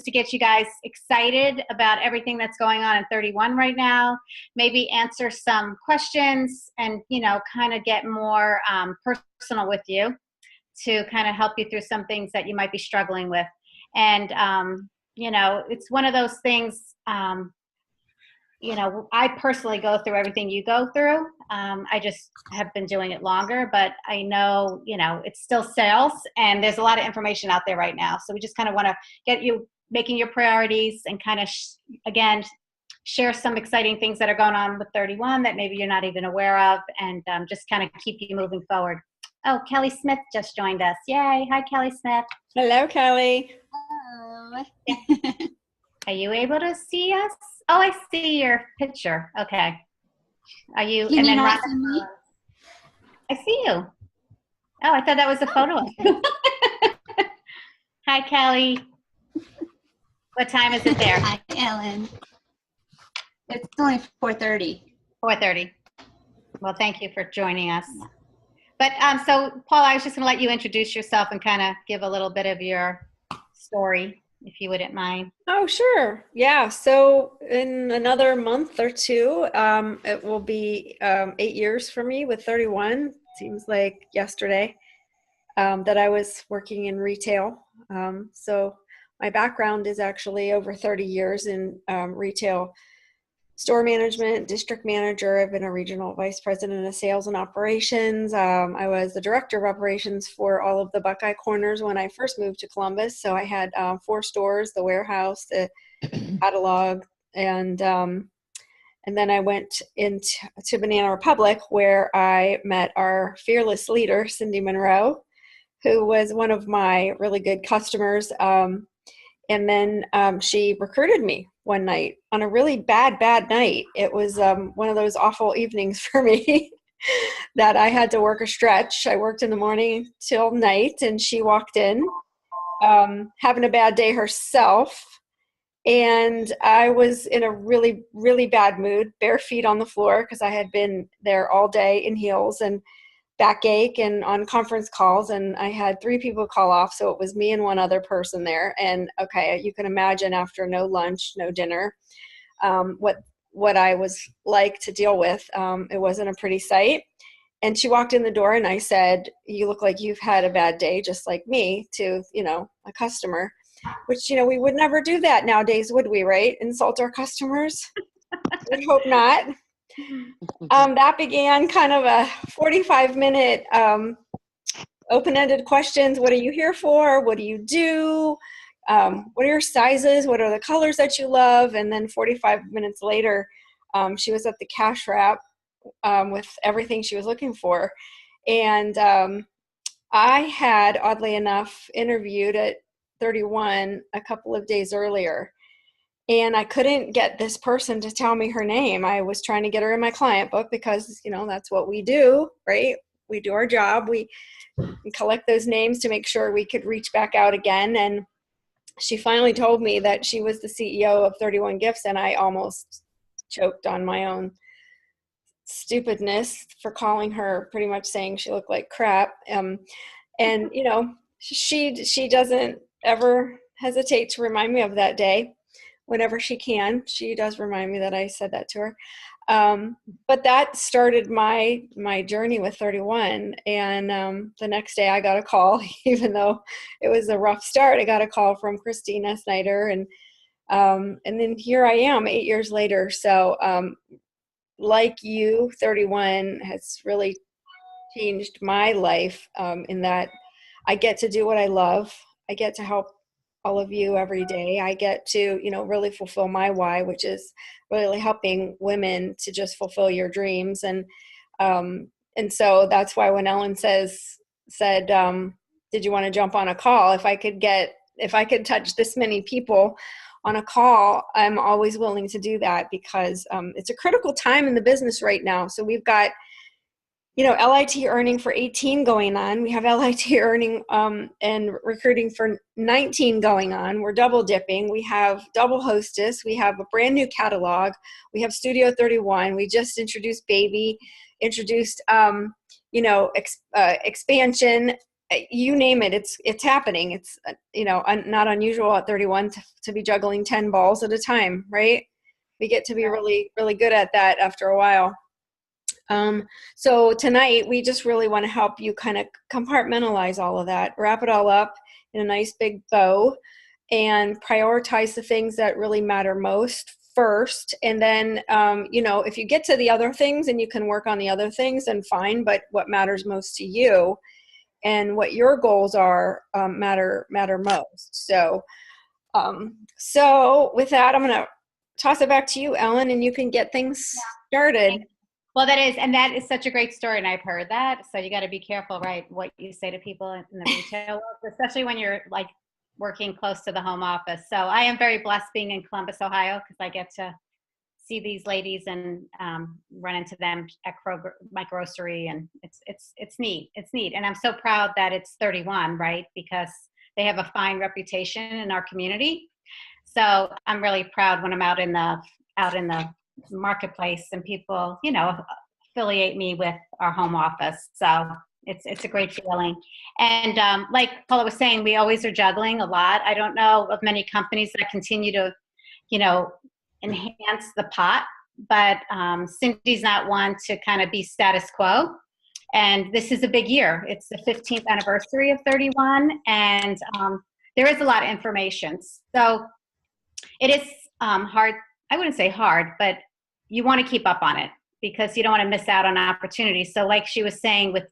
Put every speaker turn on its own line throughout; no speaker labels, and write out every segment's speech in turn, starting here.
to get you guys excited about everything that's going on in 31 right now, maybe answer some questions and, kind of get more personal with you to kind of help you through some things that you might be struggling with. And, it's one of those things, I personally go through everything you go through. I just have been doing it longer, but I know, it's still sales and there's a lot of information out there right now. So we just kind of want to get you making your priorities and kind of, again, share some exciting things that are going on with 31 that maybe you're not even aware of, and just kind of keep you moving forward. Oh, Kelly Smith just joined us. Yay. Hi, Kelly Smith.
Hello, Kelly.
Hello.
Are you able to see us? Oh, I see your picture. Okay. Are you?
Can
and
you
then
not see me?
I see you. Oh, I thought that was a photo of you. Hi, Kelly. What time is it there?
Hi, Ellen. It's only 4:30.
4:30. Well, thank you for joining us. Yeah. But so, Paula, I was just going to let you introduce yourself and kind of give a little bit of your story, if you wouldn't mind.
Oh, sure. Yeah. So in another month or two, it will be 8 years for me with 31. Seems like yesterday that I was working in retail. So my background is actually over 30 years in retail store management, district manager. I've been a regional vice president of sales and operations. I was the director of operations for all of the Buckeye Corners when I first moved to Columbus. So I had 4 stores, the warehouse, the catalog, and then I went into Banana Republic, where I met our fearless leader, Cindy Monroe, who was one of my really good customers. And then she recruited me one night on a really bad night. It was one of those awful evenings for me that I had to work a stretch. I worked in the morning till night, and she walked in having a bad day herself. And I was in a really, really bad mood, bare feet on the floor, because I had been there all day in heels and backache and on conference calls, and I had 3 people call off, so it was me and one other person there. And okay, you can imagine after no lunch, no dinner, what I was like to deal with. It wasn't a pretty sight. And she walked in the door, and I said, "You look like you've had a bad day, just like me," to a customer, which we would never do that nowadays, would we? Right? Insult our customers? I hope not. That began kind of a 45-minute open-ended questions. What are you here for? What do you do? What are your sizes? What are the colors that you love? And then 45 minutes later, she was at the cash wrap with everything she was looking for. And I had, oddly enough, interviewed at 31 a couple of days earlier. And I couldn't get this person to tell me her name. I was trying to get her in my client book because, that's what we do, right? We do our job. We collect those names to make sure we could reach back out again. And she finally told me that she was the CEO of 31 Gifts, and I almost choked on my own stupidness for calling her, pretty much saying she looked like crap. And, she doesn't ever hesitate to remind me of that day. Whenever she can, she does remind me that I said that to her. But that started my journey with 31. And the next day I got a call, even though it was a rough start. I got a call from Christina Snyder, and then here I am 8 years later. So like you, 31 has really changed my life in that I get to do what I love. I get to help all of you every day. I get to, really fulfill my why, which is really helping women to just fulfill your dreams. And so that's why when Ellen said, did you want to jump on a call? If I could touch this many people on a call, I'm always willing to do that, because it's a critical time in the business right now. So we've got, LIT earning for 18 going on. We have LIT earning and recruiting for 19 going on. We're double dipping. We have double hostess. We have a brand new catalog. We have Studio 31. We just introduced Baby, expansion. you name it, it's happening. It's, not unusual at 31 to be juggling 10 balls at a time, right? We get to be really, really good at that after a while. So tonight we just really want to help you kind of compartmentalize all of that, wrap it all up in a nice big bow, and prioritize the things that really matter most first. And then, if you get to the other things and you can work on the other things, then fine. But what matters most to you and what your goals are matter most. So with that, I'm going to toss it back to you, Ellen, and you can get things started.
Well, that is such a great story, and I've heard that. So you got to be careful, right, what you say to people in the retail world, especially when you're like working close to the home office. So I am very blessed being in Columbus, Ohio, because I get to see these ladies and run into them at Kroger, my grocery, and it's neat. It's neat, and I'm so proud that it's 31, right? Because they have a fine reputation in our community. So I'm really proud when I'm out in the marketplace and people, affiliate me with our home office. So it's a great feeling. And like Paula was saying, we always are juggling a lot. I don't know of many companies that continue to, enhance the pot, but Cindy's not one to kind of be status quo. And this is a big year. It's the 15th anniversary of 31, and there is a lot of information. So it is hard. I wouldn't say hard, but you want to keep up on it because you don't want to miss out on opportunities. So like she was saying with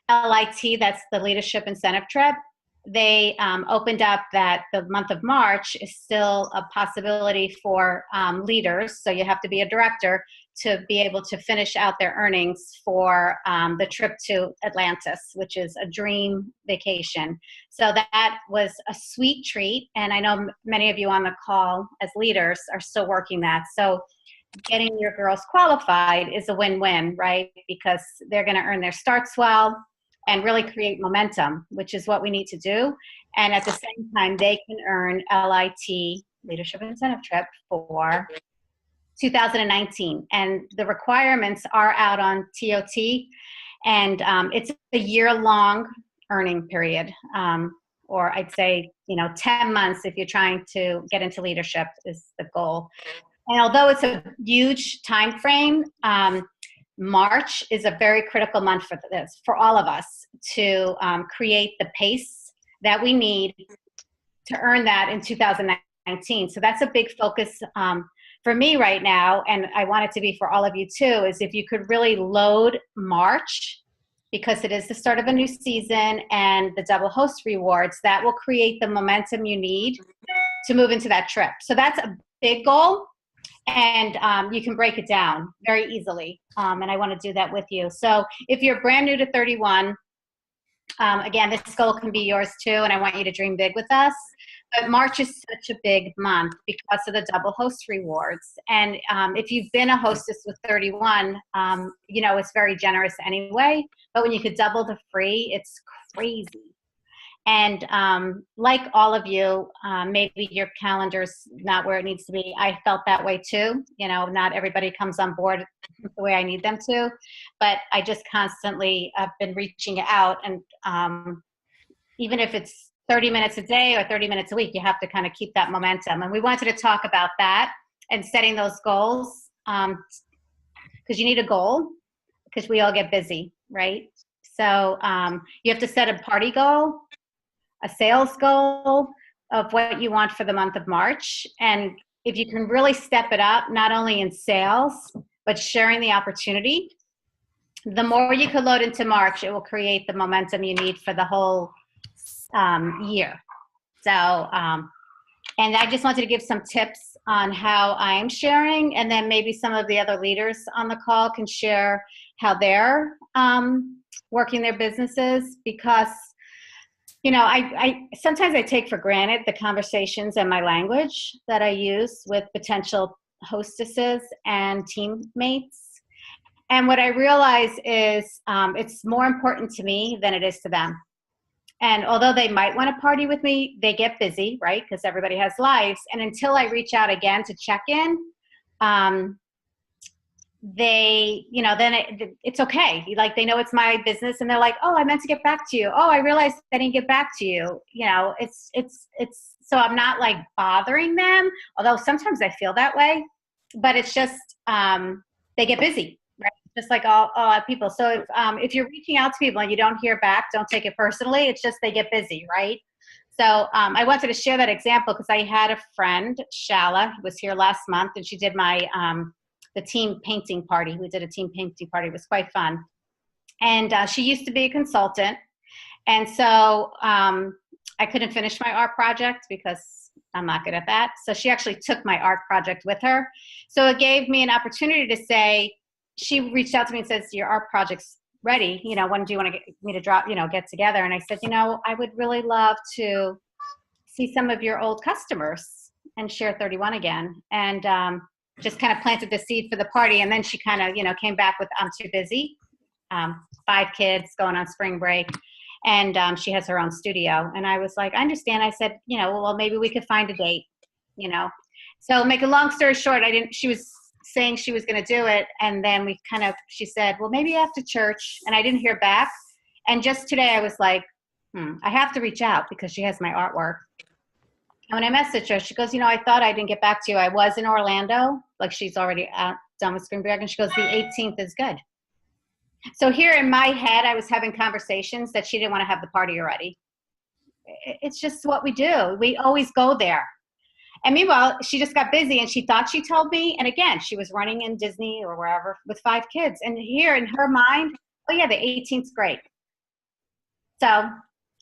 LIT, that's the Leadership Incentive Trip, they opened up that the month of March is still a possibility for leaders. So you have to be a director to be able to finish out their earnings for the trip to Atlantis, which is a dream vacation. So that was a sweet treat. And I know many of you on the call as leaders are still working that. So getting your girls qualified is a win-win, right? Because they're going to earn their starts well and really create momentum, which is what we need to do. And at the same time, they can earn LIT, Leadership Incentive Trip, for 2019. And the requirements are out on TOT, and it's a year-long earning period, or I'd say, 10 months if you're trying to get into leadership is the goal. And although it's a huge time frame, March is a very critical month for all of us to create the pace that we need to earn that in 2019. So that's a big focus for me right now, and I want it to be for all of you too, is if you could really load March, because it is the start of a new season, and the double host rewards, that will create the momentum you need to move into that trip. So that's a big goal. And you can break it down very easily. And I want to do that with you. So if you're brand new to 31, again, this goal can be yours too. And I want you to dream big with us. But March is such a big month because of the double host rewards. And if you've been a hostess with 31, it's very generous anyway. But when you could double the free, it's crazy. And like all of you, maybe your calendar's not where it needs to be. I felt that way too. Not everybody comes on board the way I need them to. But I just constantly have been reaching out. And even if it's 30 minutes a day or 30 minutes a week, you have to kind of keep that momentum. And we wanted to talk about that and setting those goals, because you need a goal, because we all get busy, right? So you have to set a party goal, a sales goal of what you want for the month of March. And if you can really step it up, not only in sales, but sharing the opportunity, the more you can load into March, it will create the momentum you need for the whole year. So, and I just wanted to give some tips on how I'm sharing, and then maybe some of the other leaders on the call can share how they're working their businesses, because I sometimes I take for granted the conversations and my language that I use with potential hostesses and teammates. And what I realize is it's more important to me than it is to them. And although they might want to party with me, they get busy, right? Because everybody has lives. And until I reach out again to check in, they, then it's okay. Like, they know it's my business, and they're like, oh, I meant to get back to you. Oh, I realized I didn't get back to you. It's so I'm not like bothering them, although sometimes I feel that way, but it's just, they get busy, right? Just like all people. So if you're reaching out to people and you don't hear back, don't take it personally. It's just, they get busy, right? So I wanted to share that example because I had a friend, Shala, who was here last month, and she did my, the team painting party. We did a team painting party. It was quite fun. And she used to be a consultant. And so I couldn't finish my art project because I'm not good at that. So she actually took my art project with her. So it gave me an opportunity to say, she reached out to me and says, your art project's ready. When do you want me to drop, get together? And I said, I would really love to see some of your old customers and share 31 again. And just kind of planted the seed for the party. And then she kind of, came back with, I'm too busy. 5 kids going on spring break. And she has her own studio. And I was like, I understand. I said, well, maybe we could find a date, So make a long story short, she was saying she was going to do it. And then she said, well, maybe after church. And I didn't hear back. And just today I was like, I have to reach out because she has my artwork. And when I messaged her, she goes, I thought I didn't get back to you. I was in Orlando. Like, she's already done with spring break. And she goes, the 18th is good. So here in my head, I was having conversations that she didn't want to have the party already. It's just what we do. We always go there. And meanwhile, she just got busy and she thought she told me. And again, she was running in Disney or wherever with 5 kids. And here in her mind, oh yeah, the 18th's great. So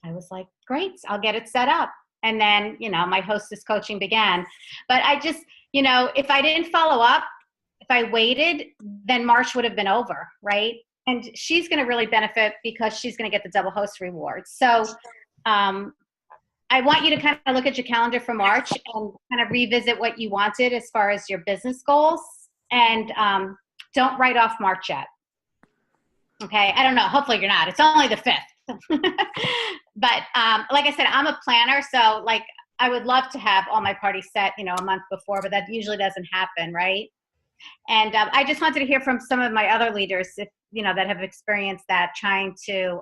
I was like, great, I'll get it set up. And then, my hostess coaching began. But I just, if I didn't follow up, if I waited, then March would have been over, right? And she's going to really benefit because she's going to get the double host rewards. So I want you to kind of look at your calendar for March and kind of revisit what you wanted as far as your business goals. And don't write off March yet. Okay, I don't know. Hopefully you're not. It's only the 5th. But like I said, I'm a planner. So like, I would love to have all my parties set, a month before, but that usually doesn't happen, right? And I just wanted to hear from some of my other leaders, if that have experienced that, trying to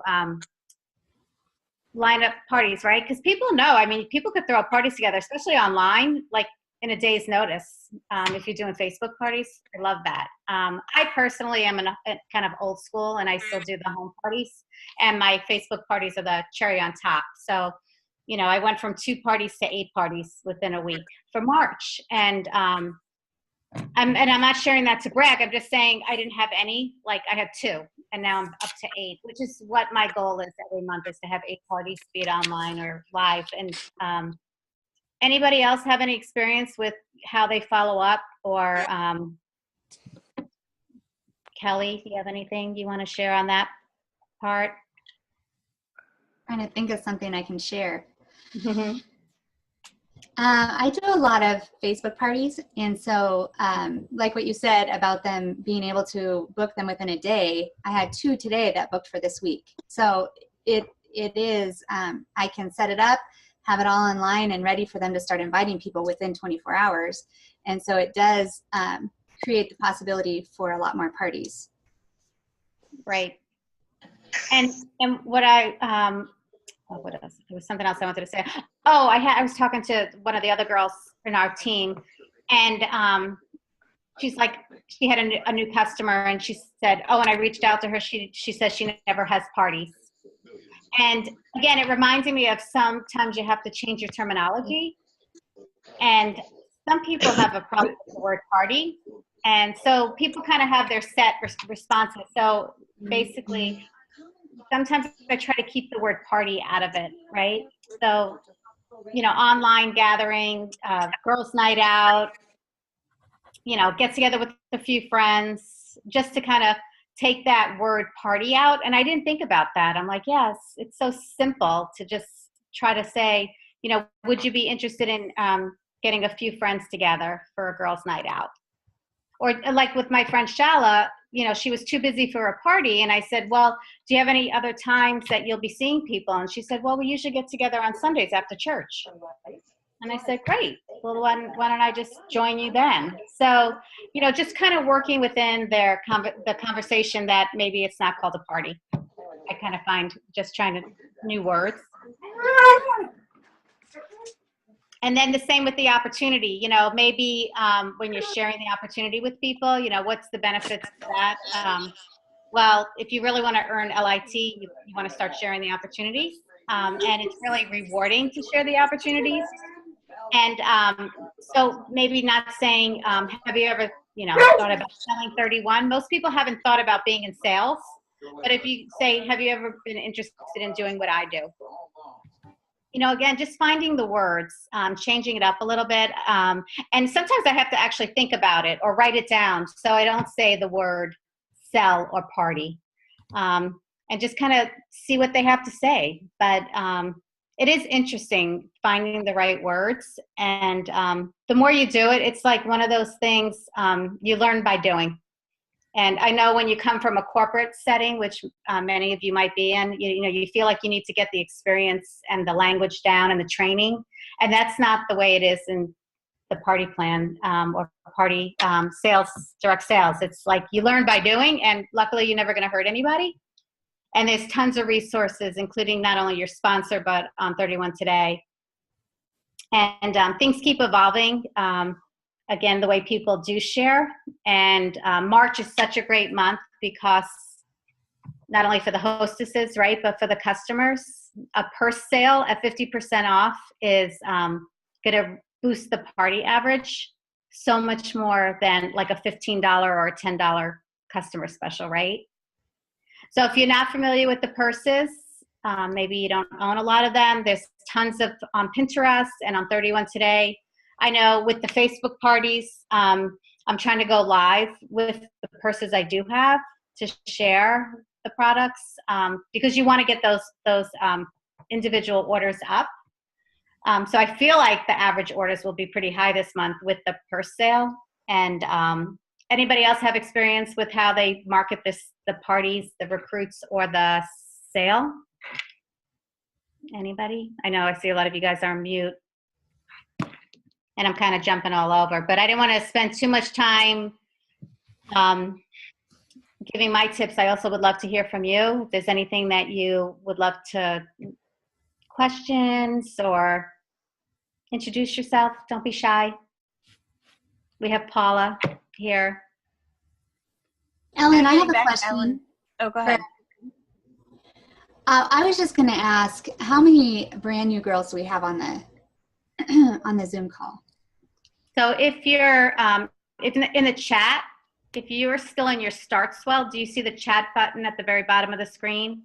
line up parties, right? Because people know, people could throw parties together, especially online, like in a day's notice. If you're doing Facebook parties, I love that. I personally am kind of old school, and I still do the home parties, and my Facebook parties are the cherry on top. So, I went from 2 parties to 8 parties within a week for March, and I'm not sharing that to brag. I'm just saying I didn't have any. Like, I had 2, and now I'm up to 8, which is what my goal is every month, is to have 8 parties, be it online or live. And anybody else have any experience with how they follow up? Or Kelly, do you have anything you want to share on that part?
Trying to think of something I can share. I do a lot of Facebook parties, and so like what you said about them being able to book them within a day, I had 2 today that booked for this week. So it is, I can set it up, have it all online and ready for them to start inviting people within 24 hours. And so it does create the possibility for a lot more parties.
Right. And what I, what else? There was something else I wanted to say. Oh, I was talking to one of the other girls in our team, and she's like, she had a new customer, and she said, oh, and I reached out to her. She says she never has parties. And again, it reminds me of sometimes you have to change your terminology. And some people have a problem with the word party. And so people kind of have their set responses. So basically, sometimes I try to keep the word party out of it, right? So, online gathering, girls' night out, get together with a few friends, just to kind of take that word party out. And I didn't think about that. I'm like, yes, it's so simple to just try to say, would you be interested in getting a few friends together for a girls' night out? Or like with my friend Shala, she was too busy for a party. And I said, well, do you have any other times that you'll be seeing people? And she said, well, we usually get together on Sundays after church. And I said, great. Well, why don't I just join you then? So, just kind of working within the conversation that maybe it's not called a party. I kind of find just trying to new words. And then the same with the opportunity, maybe when you're sharing the opportunity with people, what's the benefits of that? Well, if you really want to earn LIT, you want to start sharing the opportunities. And it's really rewarding to share the opportunities. And so maybe not saying, have you ever, thought about selling 31? Most people haven't thought about being in sales. But if you say, have you ever been interested in doing what I do? Again, just finding the words, changing it up a little bit. And sometimes I have to actually think about it or write it down so I don't say the word sell or party. And just kind of see what they have to say. But it is interesting finding the right words. And the more you do it, it's like one of those things you learn by doing. And I know when you come from a corporate setting, which many of you might be in, you feel like you need to get the experience and the language down and the training. And that's not the way it is in the party plan or party sales, direct sales. It's like you learn by doing, and luckily you're never going to hurt anybody. And there's tons of resources, including not only your sponsor, but on 31 Today. And things keep evolving. Again, the way people do share. And March is such a great month because not only for the hostesses, right, but for the customers. A purse sale at 50% off is going to boost the party average so much more than like a $15 or a $10 customer special, right? So if you're not familiar with the purses, maybe you don't own a lot of them. There's tons of on Pinterest and on 31 Today. I know with the Facebook parties, I'm trying to go live with the purses I do have to share the products because you want to get those individual orders up. So I feel like the average orders will be pretty high this month with the purse sale. And anybody else have experience with how they market the parties, the recruits, or the sale? Anybody? I know I see a lot of you guys are on mute. And I'm kind of jumping all over, but I didn't want to spend too much time giving my tips. I also would love to hear from you. If there's anything that you would love to questions or introduce yourself, don't be shy. We have Paula here.
Ellen, I have a question.
Ellen. Oh, go ahead.
I was just going to ask, how many brand new girls do we have on the on the Zoom call?
So if you're in the chat, if you are still in your Start Swell, do you see the chat button at the very bottom of the screen?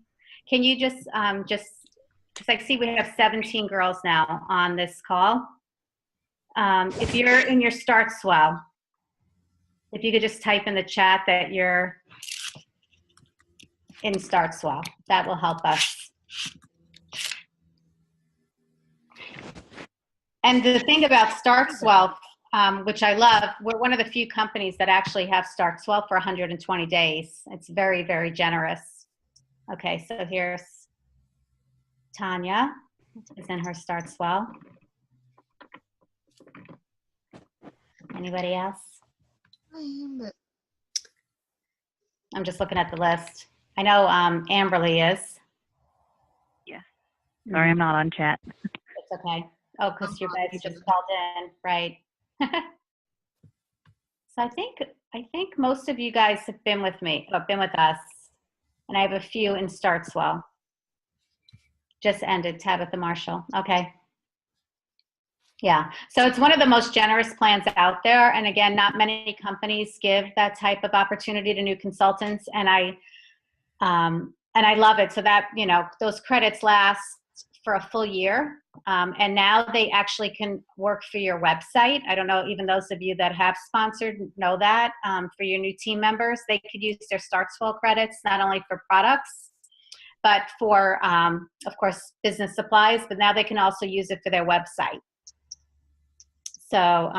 Can you just because I see we have 17 girls now on this call. If you're in your Start Swell, if you could just type in the chat that you're in Start Swell, that will help us. And the thing about Start Swell, which I love, we're one of the few companies that actually have Start Swell for 120 days. It's very, very generous. Okay, so here's Tanya is in her Start Swell. Anybody else? I'm just looking at the list. I know Amberly is.
Yeah. Sorry, I'm not on chat.
It's okay. Oh, because you guys just called in, right? So I think most of you guys have been with me, or been with us, and I have a few in Start Swell. Just ended, Tabitha Marshall. Okay. Yeah, so it's one of the most generous plans out there, and again, not many companies give that type of opportunity to new consultants, and I love it. So that, you know, those credits last for a full year, and now they actually can work for your website. I don't know, even those of you that have sponsored know that for your new team members, they could use their Start Swell credits not only for products, but for, of course, business supplies, but now they can also use it for their website. So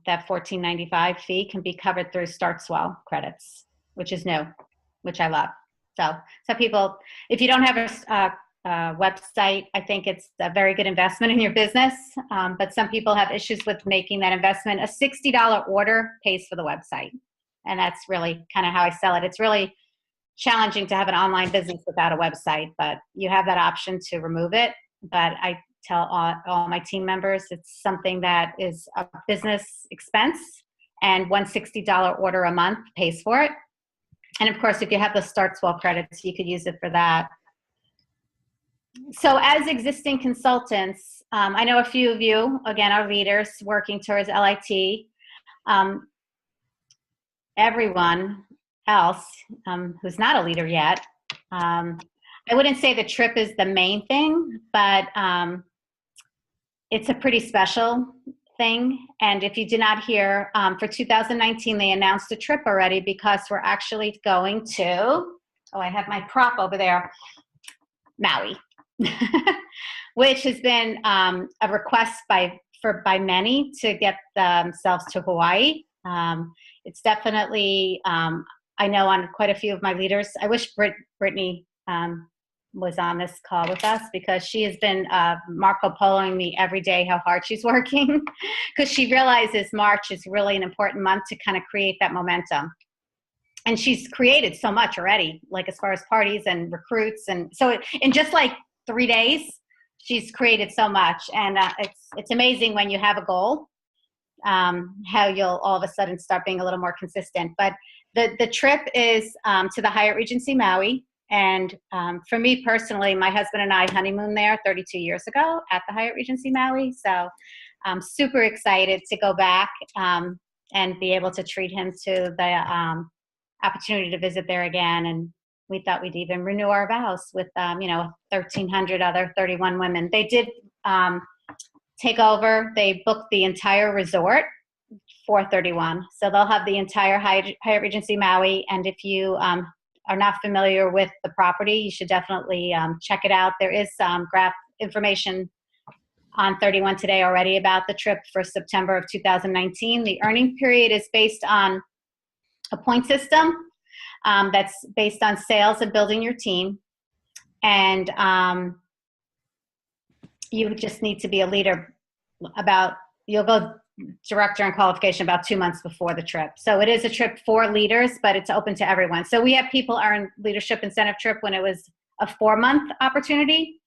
that $14.95 fee can be covered through Start Swell credits, which is new, which I love. So some people, if you don't have a website. I think it's a very good investment in your business, but some people have issues with making that investment. A $60 order pays for the website, and that's really kind of how I sell it. It's really challenging to have an online business without a website, but you have that option to remove it. But I tell all my team members it's something that is a business expense, and one $60 order a month pays for it. And of course, if you have the Start Swell credits, you could use it for that. So as existing consultants, I know a few of you, again, are leaders working towards LIT. Everyone else who's not a leader yet, I wouldn't say the trip is the main thing, but it's a pretty special thing. And if you did not hear, for 2019, they announced a trip already, because we're actually going to, oh, I have my prop over there, Maui. Which has been a request by many to get themselves to Hawaii. It's definitely, I know on quite a few of my leaders, I wish Brittany was on this call with us, because she has been Marco Poloing me every day how hard she's working, because she realizes March is really an important month to kind of create that momentum. And she's created so much already, like as far as parties and recruits. And so in just like 3 days, she's created so much. And it's amazing when you have a goal, how you'll all of a sudden start being a little more consistent. But the trip is to the Hyatt Regency Maui. And for me personally, my husband and I honeymooned there 32 years ago at the Hyatt Regency Maui. So I'm super excited to go back and be able to treat him to the opportunity to visit there again. And we thought we'd even renew our vows with, 1,300 other 31 women. They did take over. They booked the entire resort for 31. So they'll have the entire Hyatt Regency Maui. And if you are not familiar with the property, you should definitely check it out. There is graph information on 31 today already about the trip for September of 2019. The earning period is based on a point system that's based on sales and building your team. And you just need to be a leader you'll go director and qualification about 2 months before the trip. So it is a trip for leaders, but it's open to everyone. So we have people earn leadership incentive trip when it was a 4-month opportunity.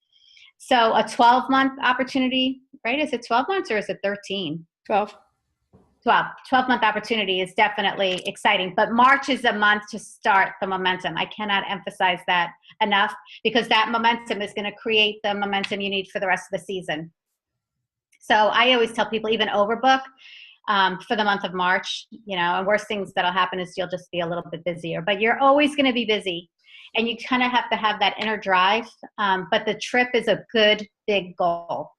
So a 12-month opportunity, right? Is it 12 months or is it 13? 12-month opportunity is definitely exciting, but March is a month to start the momentum. I cannot emphasize that enough, because that momentum is going to create the momentum you need for the rest of the season. So I always tell people, even overbook for the month of March, and worst things that'll happen is you'll just be a little bit busier, but you're always going to be busy, and you kind of have to have that inner drive. But the trip is a good, big goal,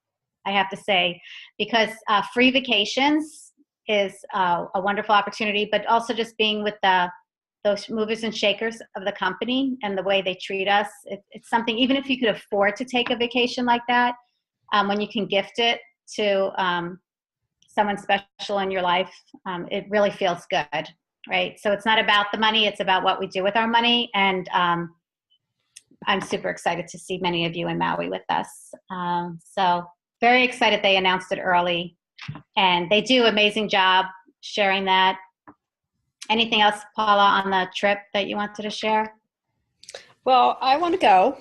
I have to say, because free vacations is a wonderful opportunity, but also just being with those movers and shakers of the company and the way they treat us. It's something, even if you could afford to take a vacation like that, when you can gift it to someone special in your life, it really feels good, right? So it's not about the money, it's about what we do with our money. And I'm super excited to see many of you in Maui with us. So very excited they announced it early. And they do an amazing job sharing that. Anything else, Paula, on the trip that you wanted to share?
Well, I want to go.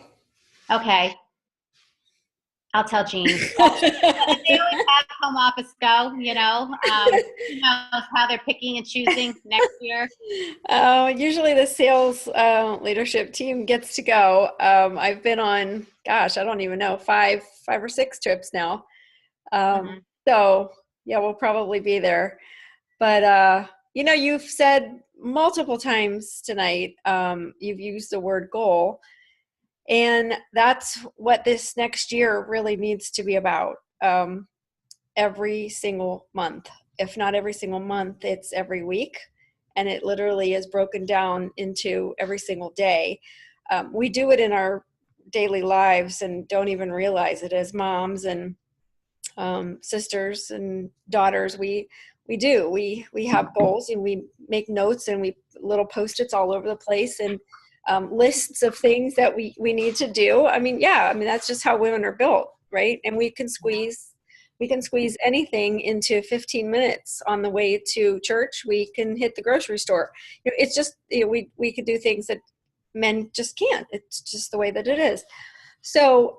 Okay. I'll tell Jean. They always have home office go, who knows how they're picking and choosing next year.
Usually the sales leadership team gets to go. I've been on, I don't even know, five or six trips now. So yeah, we'll probably be there. But, you've said multiple times tonight, you've used the word goal. And that's what this next year really needs to be about. Every single month, if not every single month, it's every week. And it literally is broken down into every single day. We do it in our daily lives and don't even realize it as moms and sisters and daughters. We have goals, and we make notes, and we little Post-its all over the place, and lists of things that we need to do. I mean, yeah, I mean, that's just how women are built, right? And we can squeeze anything into 15 minutes on the way to church. We can hit the grocery store. It's just, we could do things that men just can't. It's just the way that it is. So,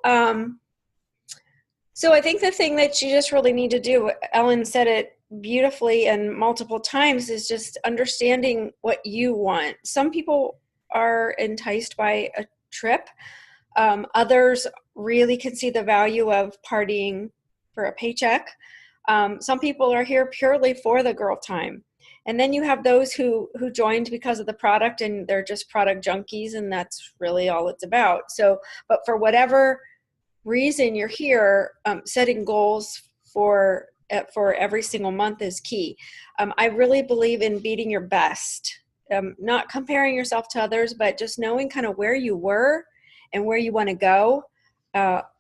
so I think the thing that you just really need to do, Ellen said it beautifully and multiple times, is just understanding what you want. Some people are enticed by a trip. Others really can see the value of partying for a paycheck. Some people are here purely for the girl time. And then you have those who joined because of the product, and they're just product junkies, and that's really all it's about. So, but for whatever reason you're here, setting goals for every single month is key. I really believe in beating your best, not comparing yourself to others, but just knowing kind of where you were and where you want to go.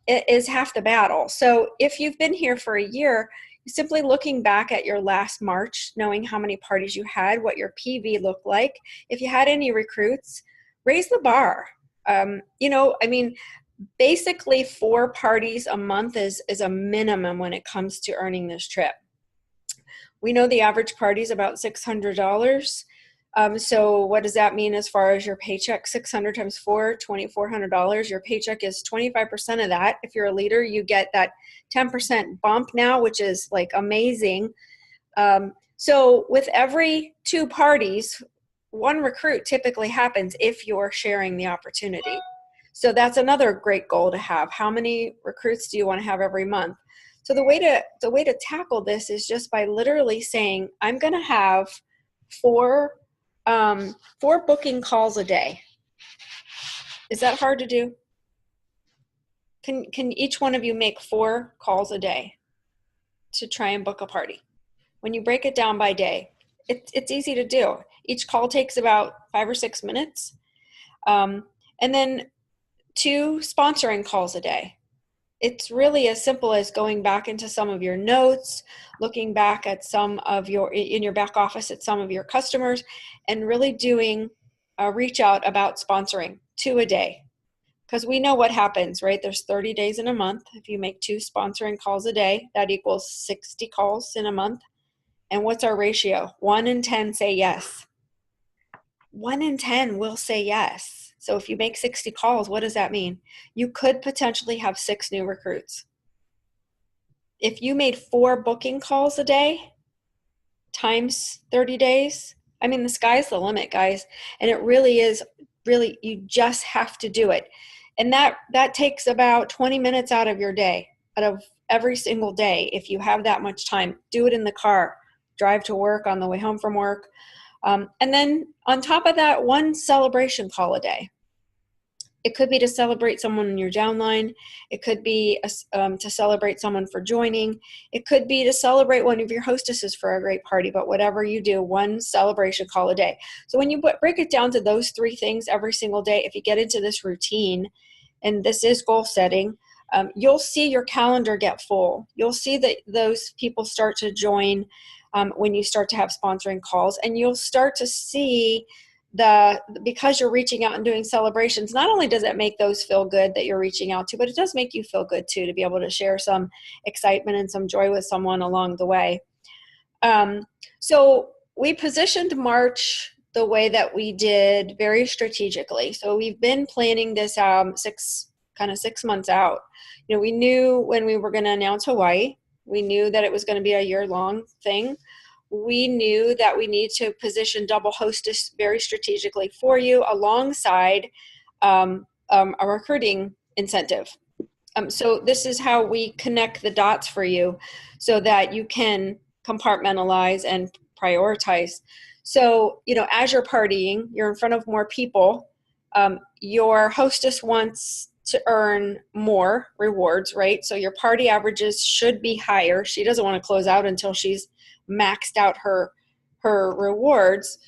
It is half the battle. So if you've been here for a year, simply looking back at your last March, knowing how many parties you had, what your PV looked like, if you had any recruits, raise the bar. I mean, basically 4 parties a month is a minimum when it comes to earning this trip. We know the average party is about $600. So what does that mean as far as your paycheck? 600 times 4, $2,400. Your paycheck is 25% of that. If you're a leader, you get that 10% bump now, which is like amazing. So with every 2 parties, 1 recruit typically happens if you're sharing the opportunity. So that's another great goal to have. How many recruits do you want to have every month? So the way to tackle this is just by literally saying, I'm going to have 4 booking calls a day. Is that hard to do? Can each one of you make 4 calls a day to try and book a party? When you break it down by day, it's easy to do. Each call takes about 5 or 6 minutes. And then 2 sponsoring calls a day. It's really as simple as going back into some of your notes, looking back at in your back office at some of your customers, and really doing a reach out about sponsoring 2 a day. Because we know what happens, right? There's 30 days in a month. If you make 2 sponsoring calls a day, that equals 60 calls in a month. And what's our ratio? 1 in 10 say yes. 1 in 10 will say yes. So if you make 60 calls, what does that mean? You could potentially have 6 new recruits. If you made 4 booking calls a day times 30 days, I mean, the sky's the limit, guys. And it really is, you just have to do it. And that takes about 20 minutes out of your day, out of every single day. If you have that much time, do it in the car, drive to work, on the way home from work. And then on top of that, 1 celebration call a day. It could be to celebrate someone in your downline. It could be to celebrate someone for joining. It could be to celebrate one of your hostesses for a great party. But whatever you do, 1 celebration call a day. So when you break it down to those 3 things every single day, if you get into this routine, and this is goal setting, you'll see your calendar get full. You'll see that those people start to join when you start to have sponsoring calls, and you'll start to see because you're reaching out and doing celebrations, not only does it make those feel good that you're reaching out to, but it does make you feel good too, to be able to share some excitement and some joy with someone along the way. So we positioned March the way that we did very strategically. So we've been planning this 6 months out. We knew when we were going to announce Hawaii. We knew that it was going to be a year-long thing. We knew that we need to position Double Hostess very strategically for you alongside a recruiting incentive. So this is how we connect the dots for you so that you can compartmentalize and prioritize. So, as you're partying, you're in front of more people. Your hostess wants to earn more rewards, right? So your party averages should be higher. She doesn't want to close out until she's maxed out her rewards.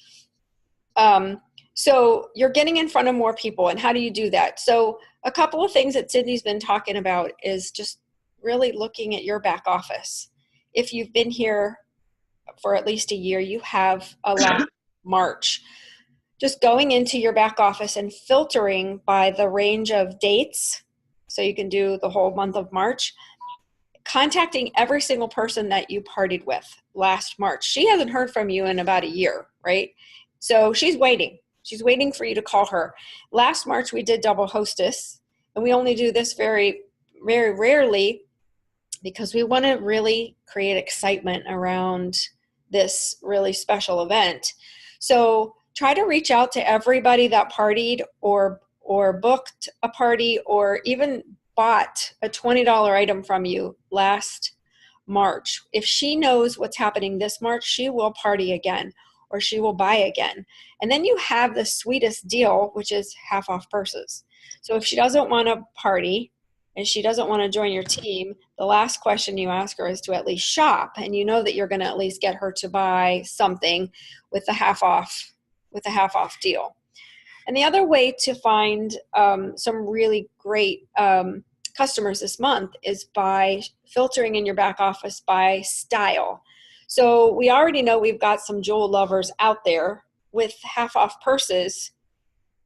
So you're getting in front of more people. And how do you do that? So a couple of things that Sydney's been talking about is just really looking at your back office. If you've been here for at least a year, you have a last March. just going into your back office and filtering by the range of dates. So you can do the whole month of March, contacting every single person that you partied with last March. She hasn't heard from you in about a year, right? So she's waiting. She's waiting for you to call her. Last March, we did double hostess, and we only do this very, very rarely because we want to really create excitement around this really special event. So try to reach out to everybody that partied or booked a party or even bought a $20 item from you last March. If she knows what's happening this March, she will party again or she will buy again. And then you have the sweetest deal, which is half off purses. So if she doesn't want to party and she doesn't want to join your team, the last question you ask her is to at least shop. And you know that you're going to at least get her to buy something with the half off deal. And the other way to find some really great customers this month is by filtering in your back office by style. So we already know we've got some jewel lovers out there with half off purses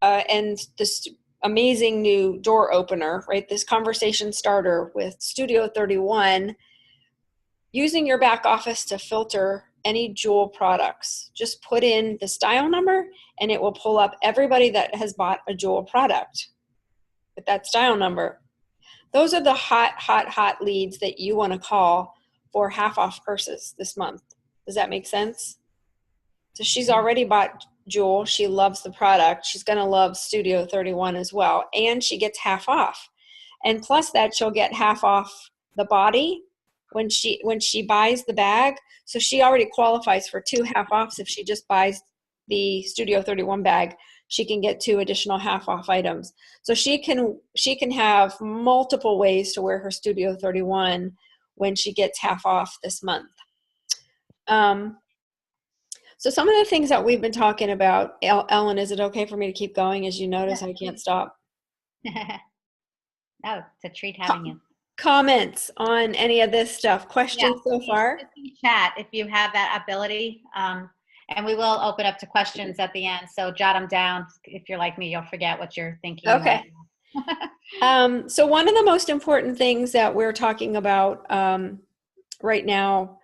and this amazing new door opener, right? This conversation starter with Studio 31, using your back office to filter any jewel products. Just put in the style number and it will pull up everybody that has bought a jewel product with that style number. Those are the hot leads that you want to call for half off purses this month. Does that make sense? So she's already bought jewel. She loves the product. She's going to love Studio 31 as well. And she gets half off. And plus that, she'll get half off the body when she buys the bag. So she already qualifies for 2 half offs. If she just buys the Studio 31 bag, she can get 2 additional half off items. So she can have multiple ways to wear her Studio 31 when she gets half off this month. So some of the things that we've been talking about, Ellen, is it okay for me to keep going? As you notice, I can't stop.
No, it's a treat having you.
Comments on any of this stuff? Questions so far?
Chat if you have that ability. And we will open up to questions at the end. So jot them down. If you're like me, you'll forget what you're thinking.
Okay. So one of the most important things that we're talking about right now,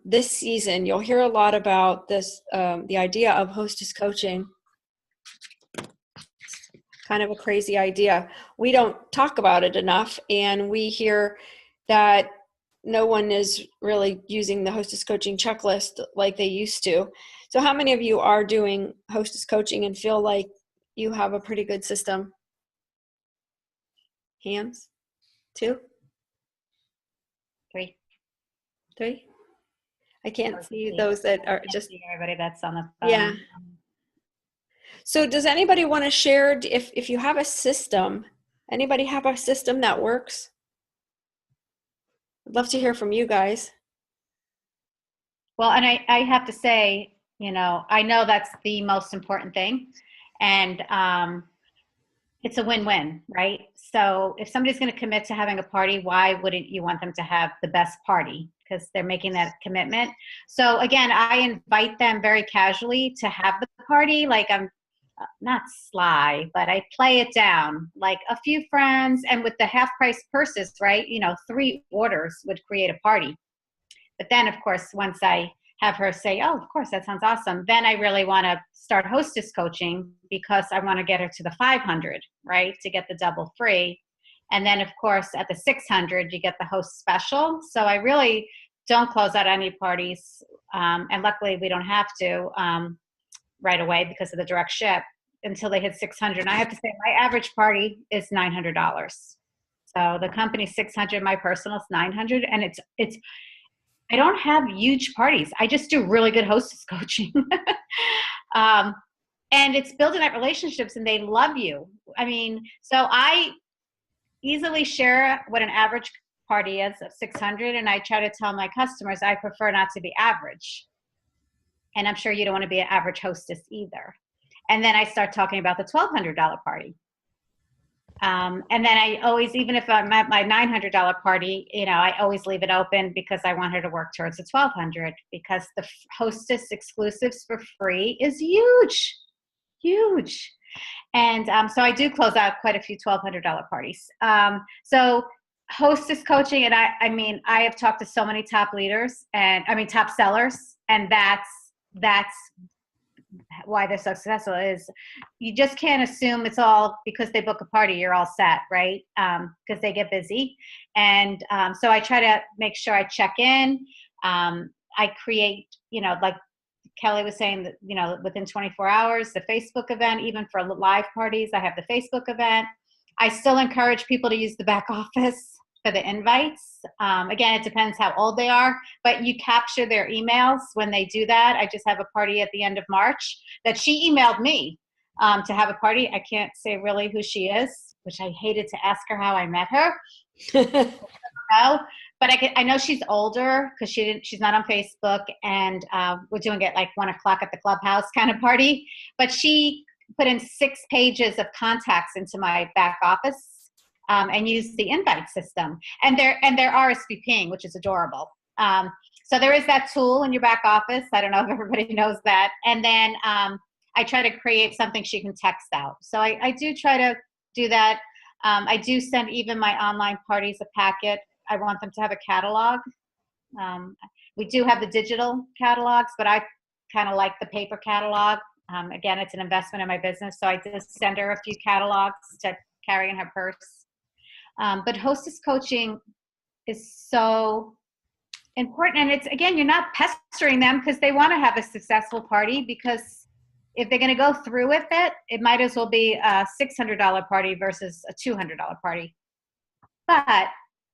this season, you'll hear a lot about this, the idea of hostess coaching. Kind of a crazy idea. We don't talk about it enough, and we hear that no one is really using the hostess coaching checklist like they used to. So how many of you are doing hostess coaching and feel like you have a pretty good system? Hands? 2?
3.
3? I can't see those that are just
everybody that's on the phone.
Yeah. So does anybody want to share if you have a system? Anybody have a system that works? I'd love to hear from you guys.
Well, and I have to say, I know that's the most important thing. And it's a win-win, right? So if somebody's going to commit to having a party, why wouldn't you want them to have the best party? Because they're making that commitment. So again, I invite them very casually to have the party. Like I'm not sly, but I play it down, like a few friends, and with the half price purses, right? 3 orders would create a party. But then of course, once I have her say, oh, of course, that sounds awesome, then I really want to start hostess coaching because I want to get her to the 500, right? To get the double free. And then of course at the 600, you get the host special. So I really don't close out any parties. And luckily we don't have to right away because of the direct ship until they hit 600. And I have to say my average party is $900. So the company's 600, my personal is 900. And it's I don't have huge parties. I just do really good hostess coaching. And it's building up relationships and they love you. I mean, so I easily share what an average party is of 600. And I try to tell my customers, I prefer not to be average. And I'm sure you don't want to be an average hostess either. And then I start talking about the $1,200 party. And then I always, even if I'm at my $900 party, I always leave it open because I want her to work towards the $1,200 because the hostess exclusives for free is huge. huge. And so I do close out quite a few $1,200 parties. So hostess coaching, and I mean, I have talked to so many top leaders and top sellers, and that's why they're successful. Is you just can't assume it's all because they book a party, you're all set, right? Because they get busy. And so I try to make sure I check in. I create, like Kelly was saying, that within 24 hours, the Facebook event, even for live parties, I have the Facebook event. I still encourage people to use the back office for the invites. Again, it depends how old they are, but you capture their emails when they do that. I just have a party at the end of March that she emailed me to have a party. I can't say really who she is, which I hated to ask her how I met her. No, but I know she's older because she's not on Facebook, and we're doing it like 1:00 at the clubhouse kind of party. But she put in 6 pages of contacts into my back office. And use the invite system, and they're RSVPing, which is adorable. So there is that tool in your back office. I don't know if everybody knows that. And then I try to create something she can text out. So I do try to do that. I do send even my online parties a packet. I want them to have a catalog. We do have the digital catalogs, but I kind of like the paper catalog. Again, it's an investment in my business, so I just send her a few catalogs to carry in her purse. But hostess coaching is so important. And it's, again, you're not pestering them because they want to have a successful party, because if they're going to go through with it, it might as well be a $600 party versus a $200 party. But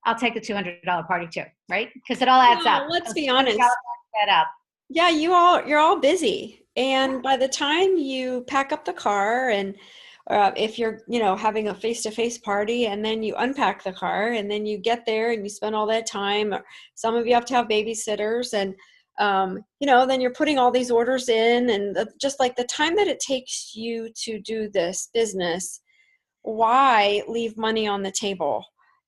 I'll take the $200 party too, right? Because it all adds up.
Let's be honest.
Add up.
Yeah, you're all busy. And by the time you pack up the car, and if you're, having a face-to-face party, and then you unpack the car, and then you get there and you spend all that time, some of you have to have babysitters, and, then you're putting all these orders in, and just like the time that it takes you to do this business, why leave money on the table?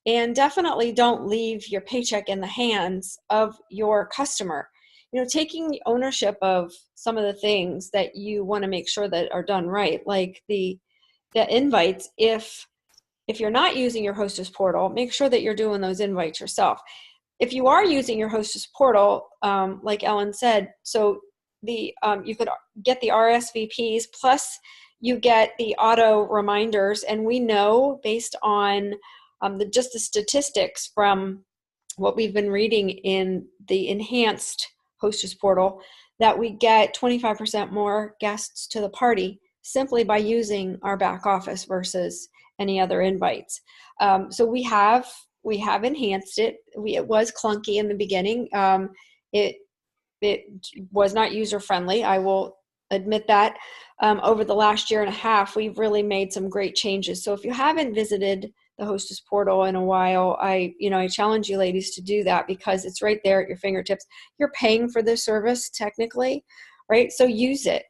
And definitely don't leave your paycheck in the hands of your customer. Taking ownership of some of the things that you want to make sure that are done right, like the invites. If you're not using your hostess portal, make sure that you're doing those invites yourself. If you are using your hostess portal, like Ellen said, so you could get the RSVPs, plus you get the auto reminders. And we know, based on just the statistics from what we've been reading in the enhanced hostess portal, that we get 25% more guests to the party simply by using our back office versus any other invites. So we have enhanced it. It was clunky in the beginning. It was not user friendly. I will admit that. Over the last year and a half, we've really made some great changes. So if you haven't visited the hostess portal in a while, I challenge you ladies to do that, because it's right there at your fingertips. You're paying for this service technically, right? So use it.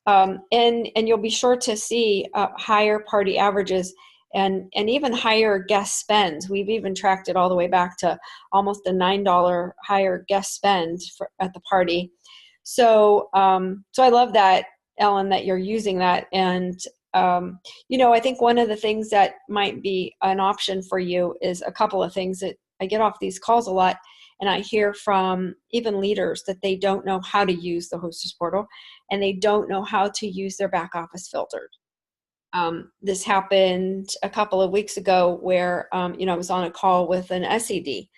And you'll be sure to see higher party averages and even higher guest spends. We've even tracked it all the way back to almost a $9 higher guest spend at the party. So I love that, Ellen, that you're using that. And I think one of the things that might be an option for you is a couple of things that I get off these calls a lot. And I hear from even leaders that they don't know how to use the hostess portal, and they don't know how to use their back office filters. This happened a couple of weeks ago where, I was on a call with an SED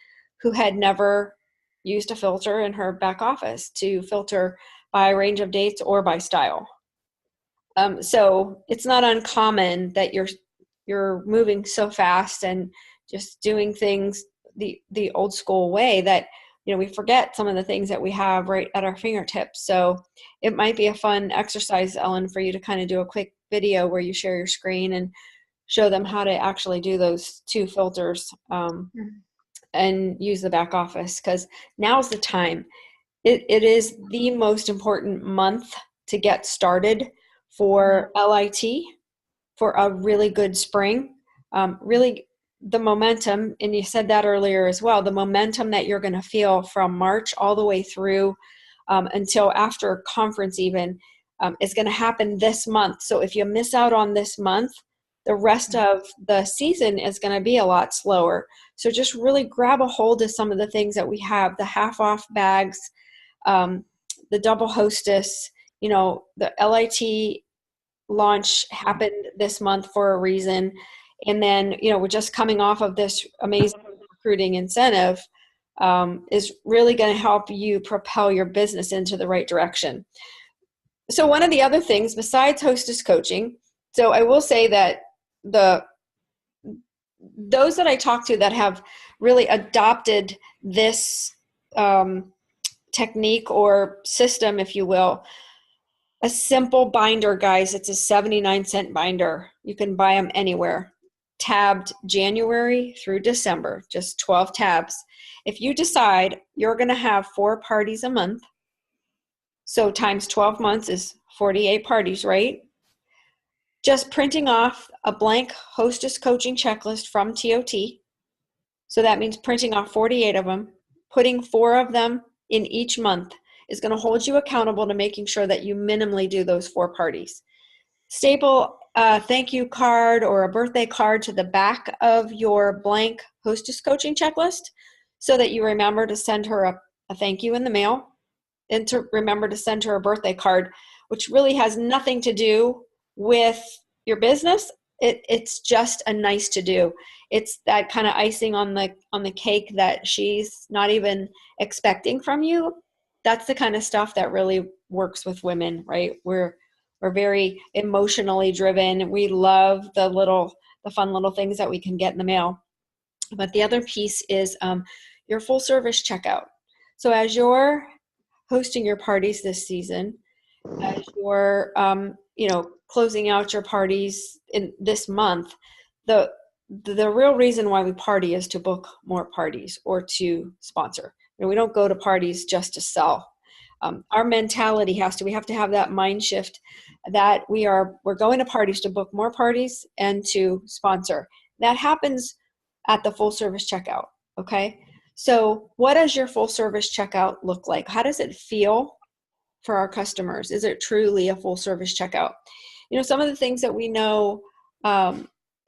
who had never used a filter in her back office to filter by range of dates or by style. So it's not uncommon that you're moving so fast and just doing things the old school way that, we forget some of the things that we have right at our fingertips. So it might be a fun exercise, Ellen, for you to kind of do a quick video where you share your screen and show them how to actually do those 2 filters and use the back office, because now's the time. It is the most important month to get started for LIT, for a really good spring. Really, the momentum, and you said that earlier as well, the momentum that you're going to feel from March all the way through until after conference even, is going to happen this month. So if you miss out on this month, the rest of the season is going to be a lot slower. So just really grab a hold of some of the things that we have, the half off bags, the double hostess, the LIT launch happened this month for a reason. And then, we're just coming off of this amazing recruiting incentive, is really going to help you propel your business into the right direction. So one of the other things besides hostess coaching, so I will say that those that I talk to that have really adopted this technique or system, if you will, a simple binder, guys, it's a 79-cent binder. You can buy them anywhere. Tabbed January through December, just 12 tabs. If you decide you're going to have 4 parties a month, so times 12 months is 48 parties, right? Just printing off a blank hostess coaching checklist from TOT. So that means printing off 48 of them, putting 4 of them in each month is going to hold you accountable to making sure that you minimally do those 4 parties. Staple a thank you card or a birthday card to the back of your blank hostess coaching checklist so that you remember to send her a thank you in the mail, and to remember to send her a birthday card, which really has nothing to do with your business. It's just a nice to do. It's that kind of icing on the cake that she's not even expecting from you. That's the kind of stuff that really works with women, right? We're very emotionally driven. We love the fun little things that we can get in the mail. But the other piece is your full service checkout. So as you're hosting your parties this season, as you're closing out your parties in this month, the real reason why we party is to book more parties or to sponsor. We don't go to parties just to sell. Our mentality we have to have that mind shift that we're going to parties to book more parties and to sponsor. That happens at the full service checkout. Okay. So what does your full service checkout look like? How does it feel for our customers? Is it truly a full service checkout? Some of the things that we know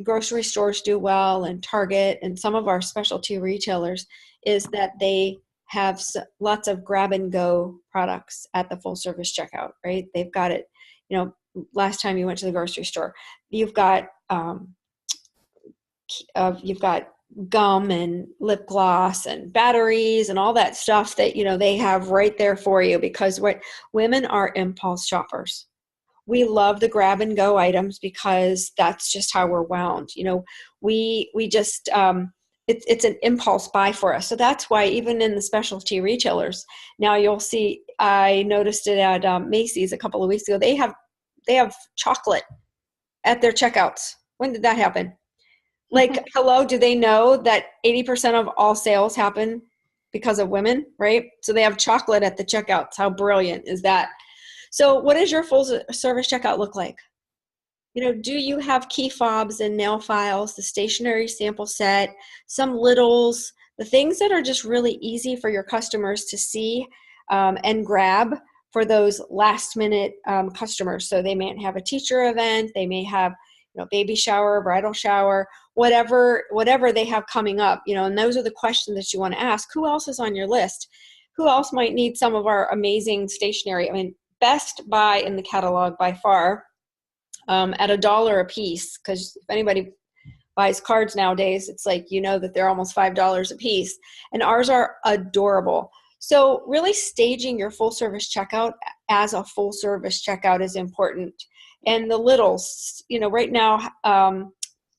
grocery stores do well, and Target and some of our specialty retailers, is that they have lots of grab and go products at the full service checkout, right? They've got it, last time you went to the grocery store, you've got gum and lip gloss and batteries and all that stuff that, they have right there for you, because women are impulse shoppers. We love the grab and go items because that's just how we're wound. We just, it's an impulse buy for us. So that's why even in the specialty retailers, now you'll see, I noticed it at Macy's a couple of weeks ago, they have chocolate at their checkouts. When did that happen? Like, hello, do they know that 80% of all sales happen because of women, right? So they have chocolate at the checkouts. How brilliant is that? So what does your full service checkout look like? Do you have key fobs and nail files, the stationery sample set, some littles, the things that are just really easy for your customers to see and grab for those last minute customers? So they may have a teacher event, they may have baby shower, bridal shower, whatever they have coming up, and those are the questions that you want to ask. Who else is on your list? Who else might need some of our amazing stationery? I mean, best buy in the catalog by far, at $1 a piece, because if anybody buys cards nowadays, it's like, that they're almost $5 a piece, and ours are adorable. So really staging your full service checkout as a full service checkout is important. And the littles, right now,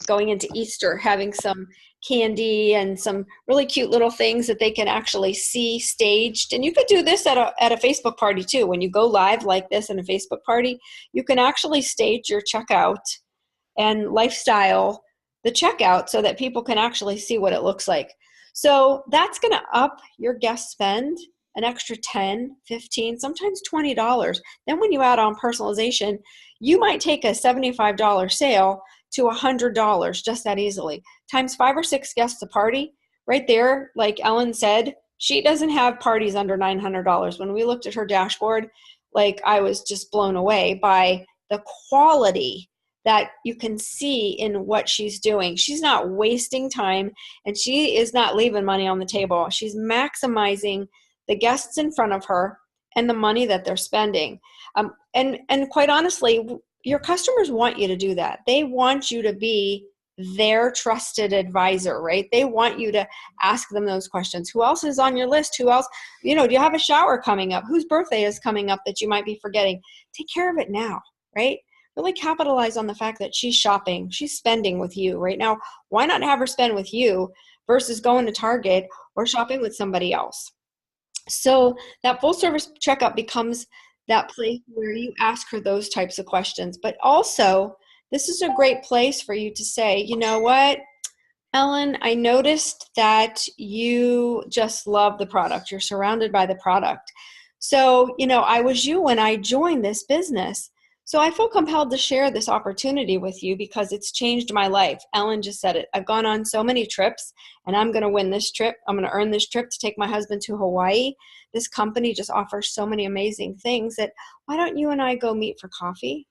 going into Easter, having some candy and some really cute little things that they can actually see staged. And you could do this at a Facebook party too. When you go live like this in a Facebook party, you can actually stage your checkout and lifestyle the checkout so that people can actually see what it looks like. So that's going to up your guest spend an extra $10, $15, sometimes $20. Then when you add on personalization, you might take a $75 sale to $100 just that easily. Times 5 or 6 guests a party, right there, like Ellen said, she doesn't have parties under $900. When we looked at her dashboard, like I was just blown away by the quality that you can see in what she's doing. She's not wasting time, and she is not leaving money on the table. She's maximizing the guests in front of her and the money that they're spending. And quite honestly, your customers want you to do that. They want you to be their trusted advisor, right? They want you to ask them those questions. Who else is on your list? Who else, do you have a shower coming up? Whose birthday is coming up that you might be forgetting? Take care of it now, right? Really capitalize on the fact that she's shopping, she's spending with you right now. Why not have her spend with you versus going to Target or shopping with somebody else? So that full service checkup becomes that place where you ask her those types of questions. But also, this is a great place for you to say, you know what, Ellen, I noticed that you just love the product. You're surrounded by the product. So, I was you when I joined this business. So I feel compelled to share this opportunity with you because it's changed my life. Ellen just said it. I've gone on so many trips, and I'm going to win this trip. I'm going to earn this trip to take my husband to Hawaii. This company just offers so many amazing things that why don't you and I go meet for coffee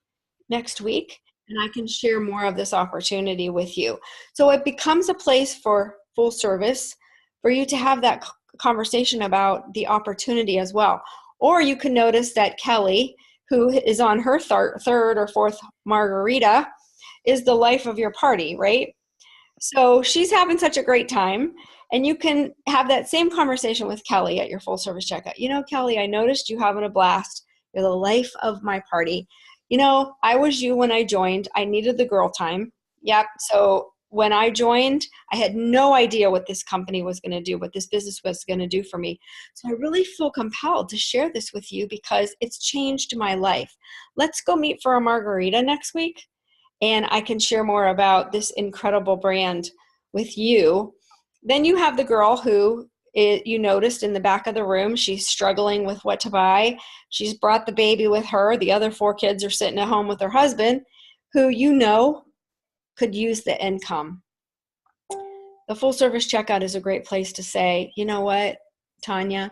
next week? And I can share more of this opportunity with you. So it becomes a place for full service for you to have that conversation about the opportunity as well. Or you can notice that Kelly, who is on her third or fourth margarita, is the life of your party, right? So she's having such a great time, and you can have that same conversation with Kelly at your full service checkout. Kelly, I noticed you having a blast. You're the life of my party. I was you when I joined. I needed the girl time. Yep. So when I joined, I had no idea what this company was going to do, what this business was going to do for me. So I really feel compelled to share this with you because it's changed my life. Let's go meet for a margarita next week, and I can share more about this incredible brand with you. Then you have the girl who you noticed in the back of the room, she's struggling with what to buy. She's brought the baby with her. The other 4 kids are sitting at home with her husband, who could use the income. The full service checkout is a great place to say, you know what, Tanya,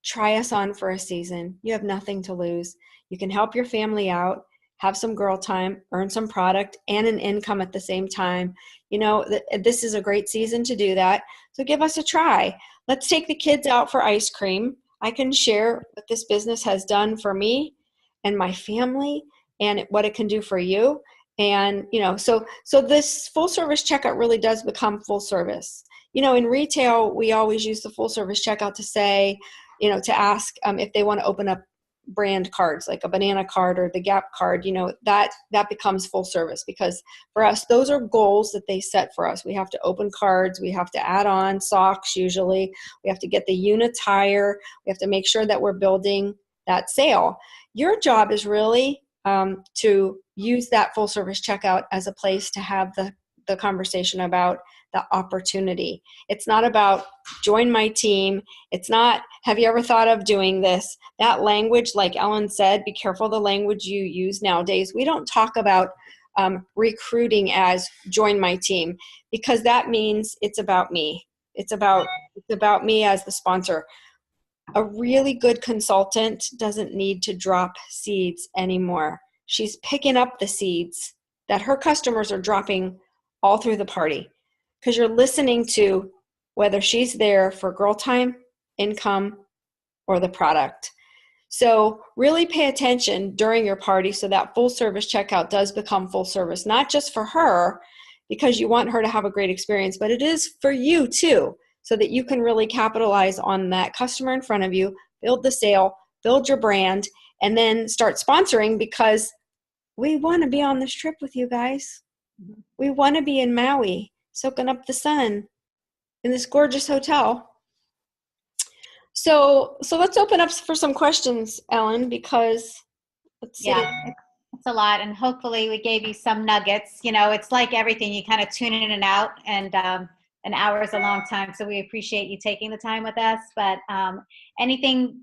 try us on for a season. You have nothing to lose. You can help your family out, have some girl time, earn some product and an income at the same time. This is a great season to do that. So give us a try. Let's take the kids out for ice cream. I can share what this business has done for me and my family and what it can do for you. And, so this full service checkout really does become full service. In retail, we always use the full service checkout to say, to ask if they want to open up brand cards like a Banana card or the Gap card, that becomes full service because for us, those are goals that they set for us. We have to open cards. We have to add on socks usually. We have to get the units higher. We have to make sure that we're building that sale. Your job is really to use that full service checkout as a place to have the conversation about the opportunity. It's not about join my team. It's not, have you ever thought of doing this? That language, like Ellen said, be careful the language you use nowadays. We don't talk about recruiting as join my team because that means it's about me. It's about me as the sponsor. A really good consultant doesn't need to drop seeds anymore. She's picking up the seeds that her customers are dropping all through the party because you're listening to whether she's there for girl time, income, or the product. So really pay attention during your party so that full service checkout does become full service, not just for her because you want her to have a great experience, but it is for you too, so that you can really capitalize on that customer in front of you, build the sale, build your brand, and then start sponsoring because we want to be on this trip with you guys. We want to be in Maui, soaking up the sun in this gorgeous hotel. So let's open up for some questions, Ellen, because let's see.
Yeah, it's a lot, and hopefully we gave you some nuggets. It's like everything, you kind of tune in and out, and an hour is a long time, so we appreciate you taking the time with us. But anything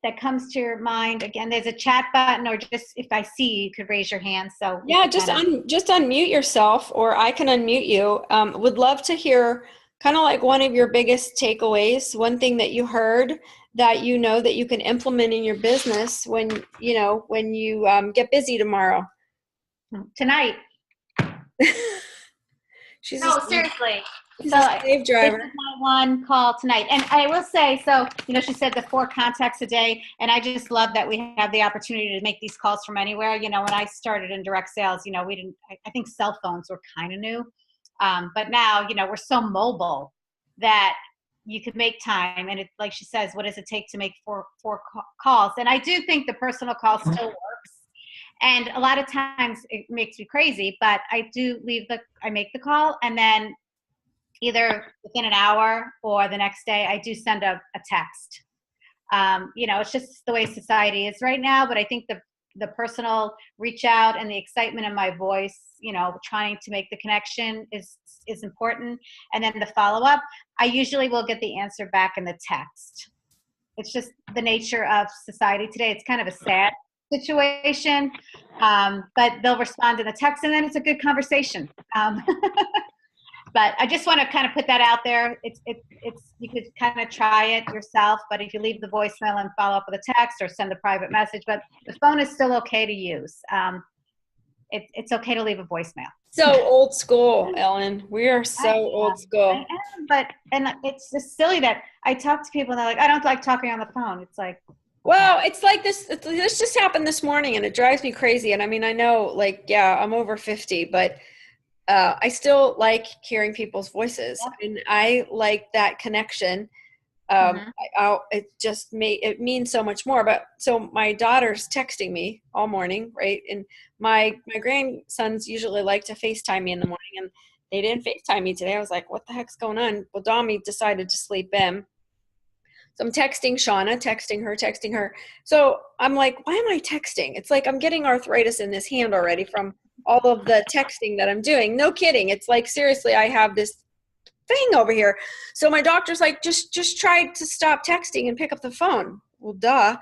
that comes to your mind, again, there's a chat button, or just if I see you could raise your hand. So
yeah, just unmute yourself, or I can unmute you. Would love to hear kind of like one of your biggest takeaways, one thing that you heard that you know that you can implement in your business when you get busy tomorrow?
Tonight.
She's
No,
a
seriously.
she's
So
a slave driver.
this is my one call tonight. And I will say, so, she said the 4 contacts a day, and I just love that we have the opportunity to make these calls from anywhere. When I started in direct sales, we didn't, I think cell phones were kind of new. But now, we're so mobile that you could make time. And it, like she says, what does it take to make four calls? And I do think the personal call still works. And a lot of times it makes me crazy, but I do I make the call, and then either within an hour or the next day, I do send a text. It's just the way society is right now, but I think the personal reach out and the excitement in my voice, trying to make the connection is important. And then the follow-up, I usually will get the answer back in the text. It's just the nature of society today. It's kind of a sad situation, but they'll respond in the text, and then it's a good conversation. But I just want to kind of put that out there. It's you could kind of try it yourself, but if you leave the voicemail and follow up with a text or send a private message, but the phone is still okay to use. It's okay to leave a voicemail.
So old school, Ellen. We are so old school.
I am, and it's just silly that I talk to people and they're like, I don't like talking on the phone. It's like,
well, it's like this just happened this morning, and it drives me crazy. And I mean, I know, I'm over 50, but I still like hearing people's voices, and I like that connection. It means so much more. But so my daughter's texting me all morning, right? And my grandsons usually like to FaceTime me in the morning, and they didn't FaceTime me today. I was like, what the heck's going on? Well, Dami decided to sleep in. So I'm texting Shauna, texting her. So I'm like, why am I texting? It's like I'm getting arthritis in this hand already from all of the texting that I'm doing. No kidding. It's like, seriously, I have this thing over here. So my doctor's like, just try to stop texting and pick up the phone. Well, duh.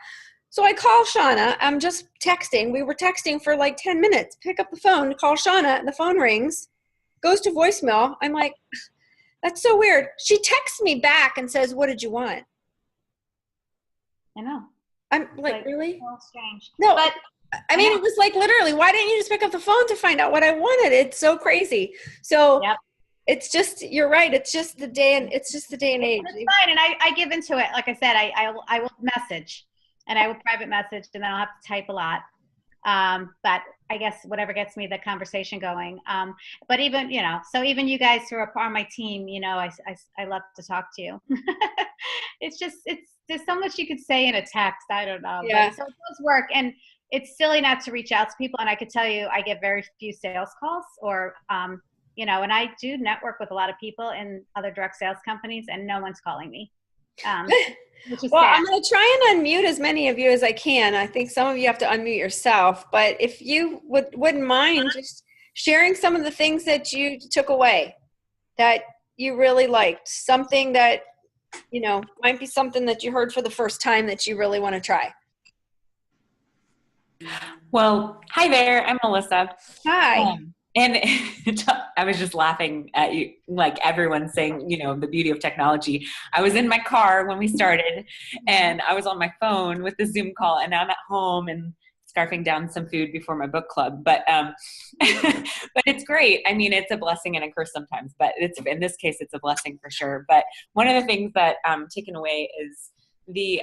So I call Shauna. I'm just texting. We were texting for like 10 minutes. Pick up the phone, call Shauna, and the phone rings, goes to voicemail. I'm like, that's so weird. She texts me back and says, what did you want?
I know.
I'm like, really?
So strange.
No,
but
I mean, it was like, literally, why didn't you just pick up the phone to find out what I wanted? It's so crazy. So It's just, you're right. It's just the day and age.
It's fine. And I give into it. Like I said, I will message, and I will private message, and then I'll have to type a lot. But I guess whatever gets me the conversation going. But even, so even you guys who are part of my team, I love to talk to you. There's so much you could say in a text. I don't know.
Yeah.
But so it does work. And it's silly not to reach out to people. And I could tell you, I get very few sales calls or, and I do network with a lot of people in other direct sales companies, and no one's calling me. Which is
well,
sad.
I'm going to try and unmute as many of you as I can. I think some of you have to unmute yourself, but if you wouldn't mind just sharing some of the things that you took away that you really liked, something that, might be something that you heard for the first time that you really want to try.
Well, hi there. I'm Melissa.
Hi.
And I was just laughing at you, like everyone saying, the beauty of technology. I was in my car when we started, and I was on my phone with the Zoom call, and now I'm at home and scarfing down some food before my book club. But but it's great. I mean, it's a blessing and a curse sometimes, but in this case, it's a blessing for sure. But one of the things that I'm taking away is the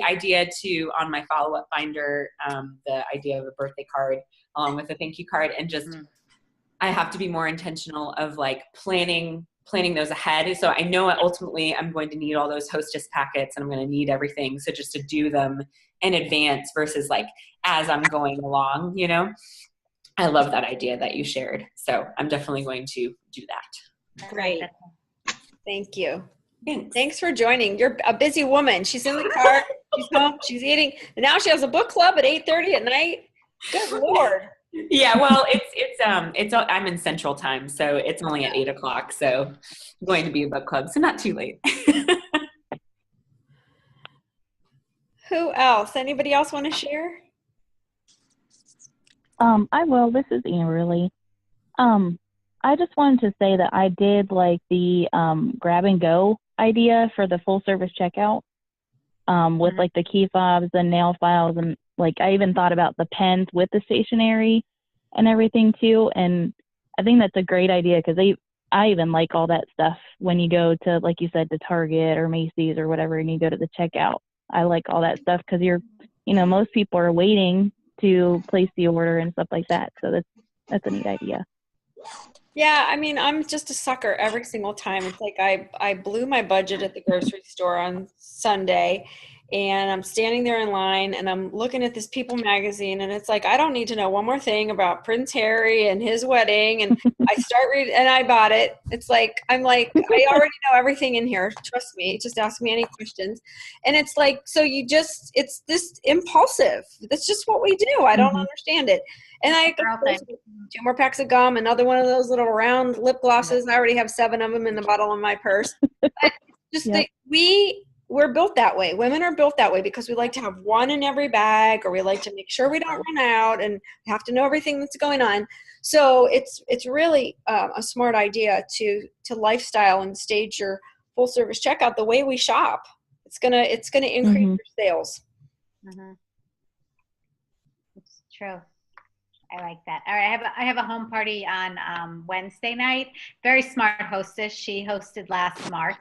idea to, on my follow-up binder, the idea of a birthday card along with a thank you card, and just I have to be more intentional of like planning those ahead. So I know ultimately I'm going to need all those hostess packets, and I'm going to need everything. So just to do them in advance versus like as I'm going along, I love that idea that you shared. So I'm definitely going to do that.
Great. Thank you.
Thanks.
Thanks for joining. You're a busy woman. She's in the car. She's home. She's eating. And now she has a book club at 8:30 at night. Good Lord.
Yeah, well, I'm in Central Time, so it's only at 8:00. So I'm going to be a book club, so not too late.
Who else? Anybody else want to share?
I will. This is Amberly. I just wanted to say that I did like the grab and go idea for the full service checkout. with like the key fobs and nail files, and like I even thought about the pens with the stationery and everything too. And I think that's a great idea because I even like all that stuff when you go to, like you said, to Target or Macy's or whatever, and you go to the checkout. I like all that stuff because most people are waiting to place the order and stuff like that. So that's a neat idea.
Yeah, I mean, I'm just a sucker every single time. It's like I blew my budget at the grocery store on Sunday, and I'm standing there in line and I'm looking at this People magazine, and it's like, I don't need to know one more thing about Prince Harry and his wedding. And I start reading, and I bought it. It's like, I'm like, I already know everything in here. Trust me. Just ask me any questions. And it's like, so it's this impulsive. That's just what we do. I don't understand it. And I got 2 more packs of gum, another one of those little round lip glosses. I already have 7 of them in the bottom of my purse. But just we're built that way. Women are built that way because we like to have one in every bag, or we like to make sure we don't run out, and we have to know everything that's going on. So it's really a smart idea to lifestyle and stage your full service checkout the way we shop. It's gonna increase your sales.
It's true. I like that. All right, I have a home party on Wednesday night. Very smart hostess. She hosted last March.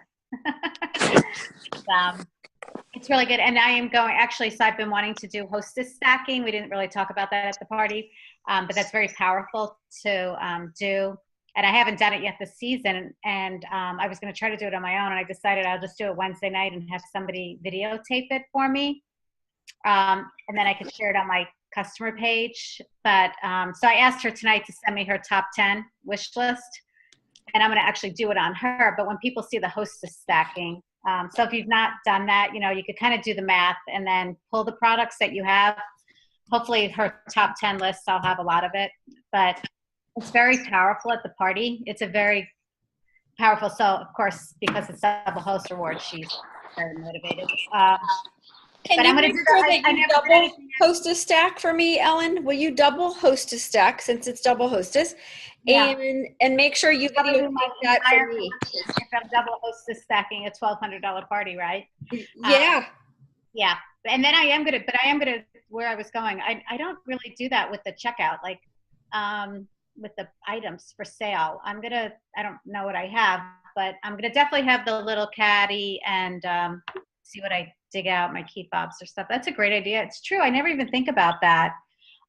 It's really good, and I am going actually. So I've been wanting to do hostess stacking. We didn't really talk about that at the party, but that's very powerful to do. And I haven't done it yet this season. And I was going to try to do it on my own, and I decided I'll just do it Wednesday night and have somebody videotape it for me, and then I could share it on my customer page. But so I asked her tonight to send me her top 10 wish list, and I'm going to actually do it on her. But when people see the hostess stacking, so if you've not done that, you could kind of do the math and then pull the products that you have. Hopefully her top 10 list, I'll have a lot of it, but it's very powerful at the party. It's a very powerful. So of course, because it's double host reward, she's very motivated.
Can you make sure that you double hostess stack for me, Ellen? Will you double hostess stack since it's double hostess?
Yeah.
And make sure you videotape that for me.
If I'm double hostess stacking a $1,200 party, right?
Yeah.
Yeah. And then I am gonna, where I was going, I don't really do that with the checkout, like with the items for sale. I don't know what I have, but I'm gonna definitely have the little caddy and see what I dig out, my key fobs or stuff. That's a great idea. It's true. I never even think about that.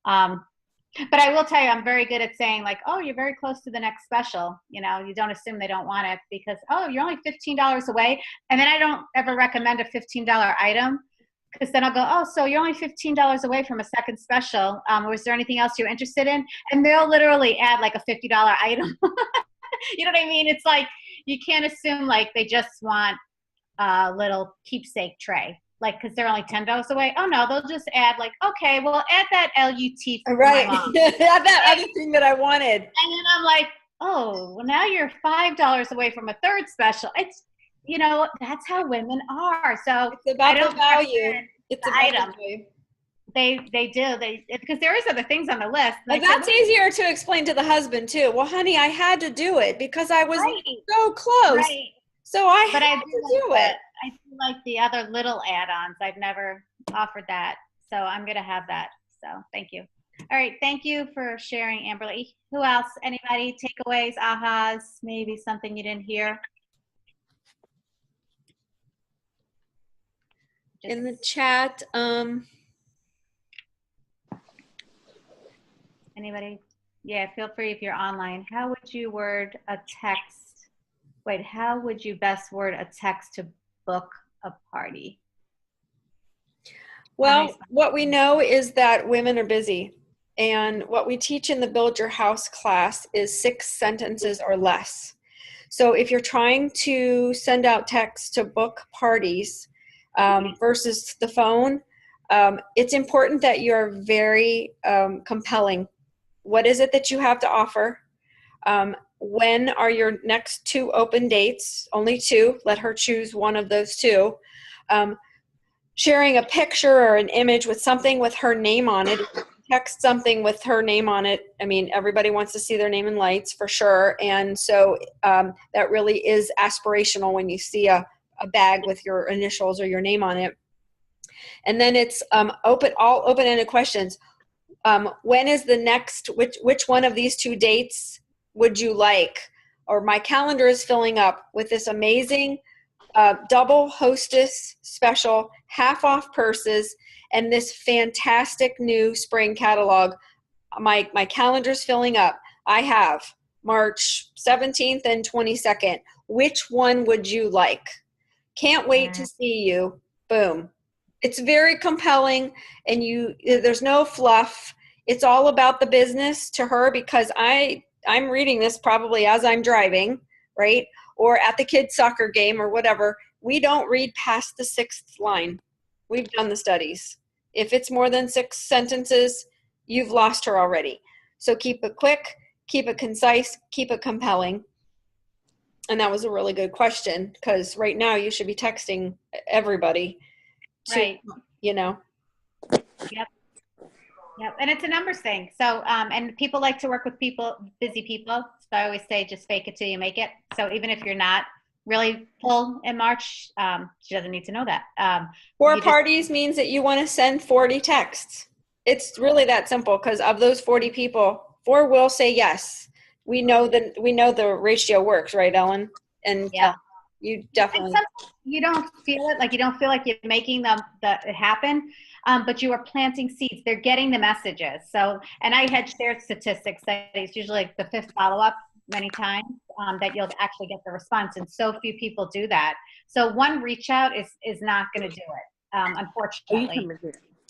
But I will tell you, I'm very good at saying like, oh, you're very close to the next special. You don't assume they don't want it because, oh, you're only $15 away. And then I don't ever recommend a $15 item because then I'll go, oh, so you're only $15 away from a second special. Was there anything else you're interested in? And they'll literally add like a $50 item. You know what I mean? It's like, you can't assume like they just want a little keepsake tray. Like, because they're only $10 away. Oh no, they'll just add like, okay, well, add that LUT for
right.
my mom.
Add that other thing that I wanted.
And then I'm like, oh, well, now you're $5 away from a third special. It's, that's how women are. So
it's about the value. It's about
item.
The value.
They do. Because there is other things on the list.
But that's easier to explain to the husband too. Well, honey, I had to do it because I was so close. Right. So I had to do it.
I do like the other little add-ons. I've never offered that. So I'm going to have that. So thank you. All right. Thank you for sharing, Amberly. Who else? Anybody? Takeaways, ahas, maybe something you didn't hear?
In the chat.
Anybody? Yeah, feel free if you're online. How would you word a text? Wait, how would you best word a text to book a party?
Well, what we know is that women are busy. And what we teach in the Build Your House class is 6 sentences or less. So if you're trying to send out texts to book parties versus the phone, it's important that you're very compelling. What is it that you have to offer? When are your next 2 open dates? Only 2. Let her choose one of those 2. Sharing a picture or an image with something with her name on it. Text something with her name on it. I mean, everybody wants to see their name in lights for sure. And so that really is aspirational when you see a bag with your initials or your name on it. And then it's all open-ended questions. When is the next, which one of these 2 dates would you like? Or my calendar is filling up with this amazing double hostess special, half off purses, and this fantastic new spring catalog. My calendar's filling up. I have March 17th and 22nd. Which one would you like? Can't wait to see you. Boom. It's very compelling, and there's no fluff. It's all about the business to her, because I'm reading this probably as I'm driving, right? Or at the kids' soccer game or whatever. We don't read past the 6th line. We've done the studies. If it's more than 6 sentences, you've lost her already. So keep it quick, keep it concise, keep it compelling. And that was a really good question, because right now you should be texting everybody.
Right.
Yep.
Yep. And it's a numbers thing. So, and people like to work with busy people. So I always say, just fake it till you make it. So even if you're not really full in March, she doesn't need to know that.
4 parties means that you want to send 40 texts. It's really that simple, because of those 40 people, 4 will say yes. We know the ratio works, right, Ellen? And
yeah.
You definitely.
You don't feel it, like you don't feel like you're making it happen, but you are planting seeds. They're getting the messages. So, and I had shared statistics that it's usually like the 5th follow-up many times that you'll actually get the response, and so few people do that. So one reach out is not going to do it, unfortunately.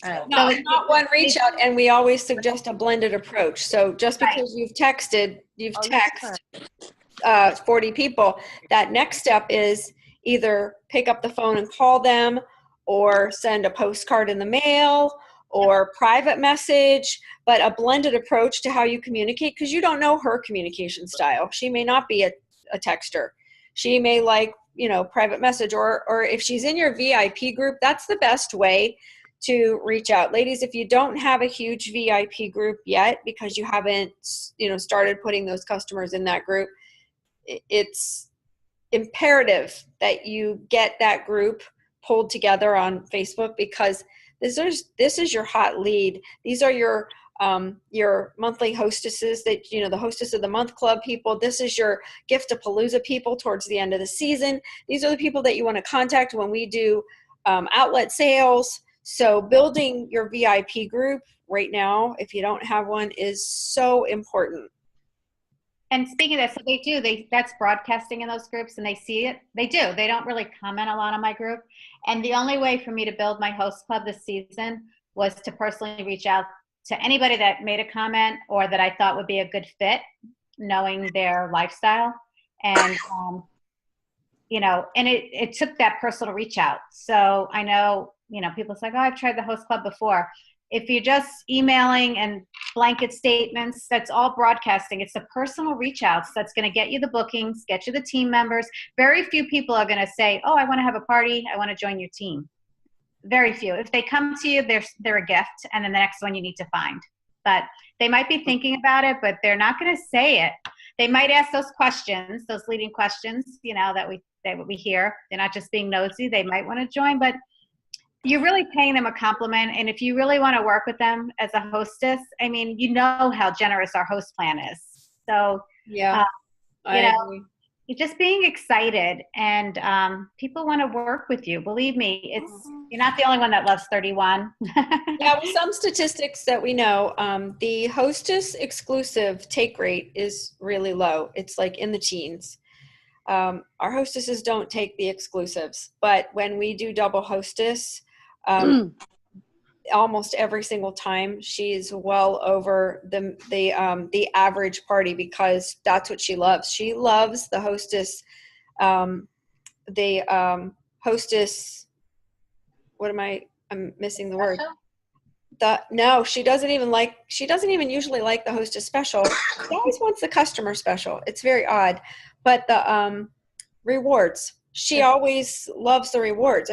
No, it's not one reach out, and we always suggest a blended approach. So just because you've texted 40 people, that next step is either pick up the phone and call them, or send a postcard in the mail, or private message, but a blended approach to how you communicate, because you don't know her communication style. She may not be a texter. She may like, private message, or if she's in your VIP group, that's the best way to reach out. Ladies, if you don't have a huge VIP group yet, because you haven't, started putting those customers in that group, it's imperative that you get that group pulled together on Facebook, because this is your hot lead. These are your monthly hostesses, that the hostess of the month club people. This is your gift-a-palooza people towards the end of the season. These are the people that you want to contact when we do outlet sales. So building your VIP group right now, if you don't have one, is so important.
And speaking of that, so that's broadcasting in those groups, and they see it. They do. They don't really comment a lot on my group. And the only way for me to build my host club this season was to personally reach out to anybody that made a comment or that I thought would be a good fit, knowing their lifestyle. And, and it took that personal reach out. So I know, people say, oh, I've tried the host club before. If you're just emailing and blanket statements, that's all broadcasting. It's the personal reach outs that's going to get you the bookings, get you the team members. Very few people are going to say, oh, I want to have a party, I want to join your team. Very few. If they come to you, they're a gift, and then the next one you need to find. But they might be thinking about it, but they're not going to say it. They might ask those questions, those leading questions, that we hear. They're not just being nosy. They might want to join, but you're really paying them a compliment. And if you really want to work with them as a hostess, you know how generous our host plan is. So,
yeah,
agree. You're just being excited, and people want to work with you. Believe me, you're not the only one that loves 31.
Yeah, with some statistics that we know, the hostess exclusive take rate is really low. It's like in the teens. Our hostesses don't take the exclusives, but when we do double hostess, almost every single time she's well over the average party, because that's what she loves. She loves the hostess, hostess. I'm missing the word. No, she doesn't even usually like the hostess special. She always wants the customer special. It's very odd. But the rewards, she always loves the rewards.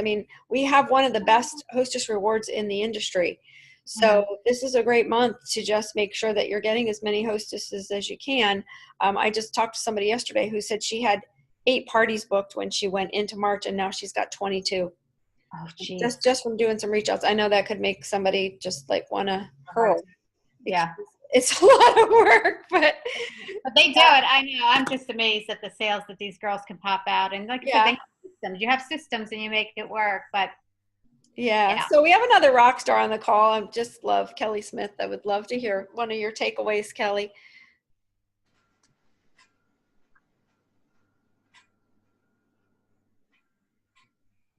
We have one of the best hostess rewards in the industry. So this is a great month to just make sure that you're getting as many hostesses as you can. I just talked to somebody yesterday who said she had 8 parties booked when she went into March, and now she's got 22.
Oh, geez.
Just from doing some reach outs. I know that could make somebody just like want to hurl.
Yeah.
It's a lot of work, but
they do it. I know. I'm just amazed at the sales that these girls can pop out. And like I said, they have systems. You have systems and you make it work. But
yeah. So we have another rock star on the call. I just love Kelly Smith. I would love to hear one of your takeaways, Kelly.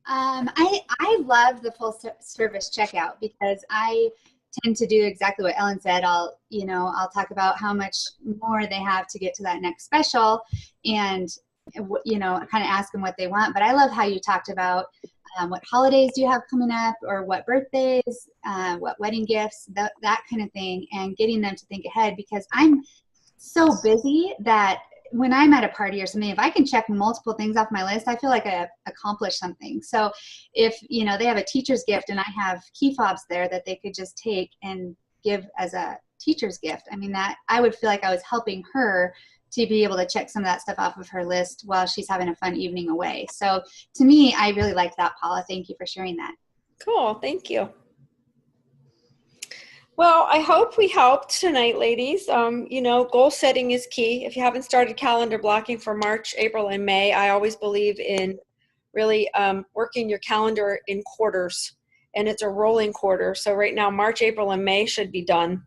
I love the full service checkout because I tend to do exactly what Ellen said. I'll talk about how much more they have to get to that next special, and kind of ask them what they want. But I love how you talked about what holidays do you have coming up, or what birthdays, what wedding gifts, that kind of thing, and getting them to think ahead, because I'm so busy that when I'm at a party or something, if I can check multiple things off my list, I feel like I accomplished something. So if, they have a teacher's gift and I have key fobs there that they could just take and give as a teacher's gift, I mean, that I would feel like I was helping her to be able to check some of that stuff off of her list while she's having a fun evening away. So to me, I really like that, Paula. Thank you for sharing that.
Cool. Thank you. Well, I hope we helped tonight, ladies. Goal setting is key. If you haven't started calendar blocking for March, April, and May, I always believe in really working your calendar in quarters, and it's a rolling quarter. So right now, March, April, and May should be done.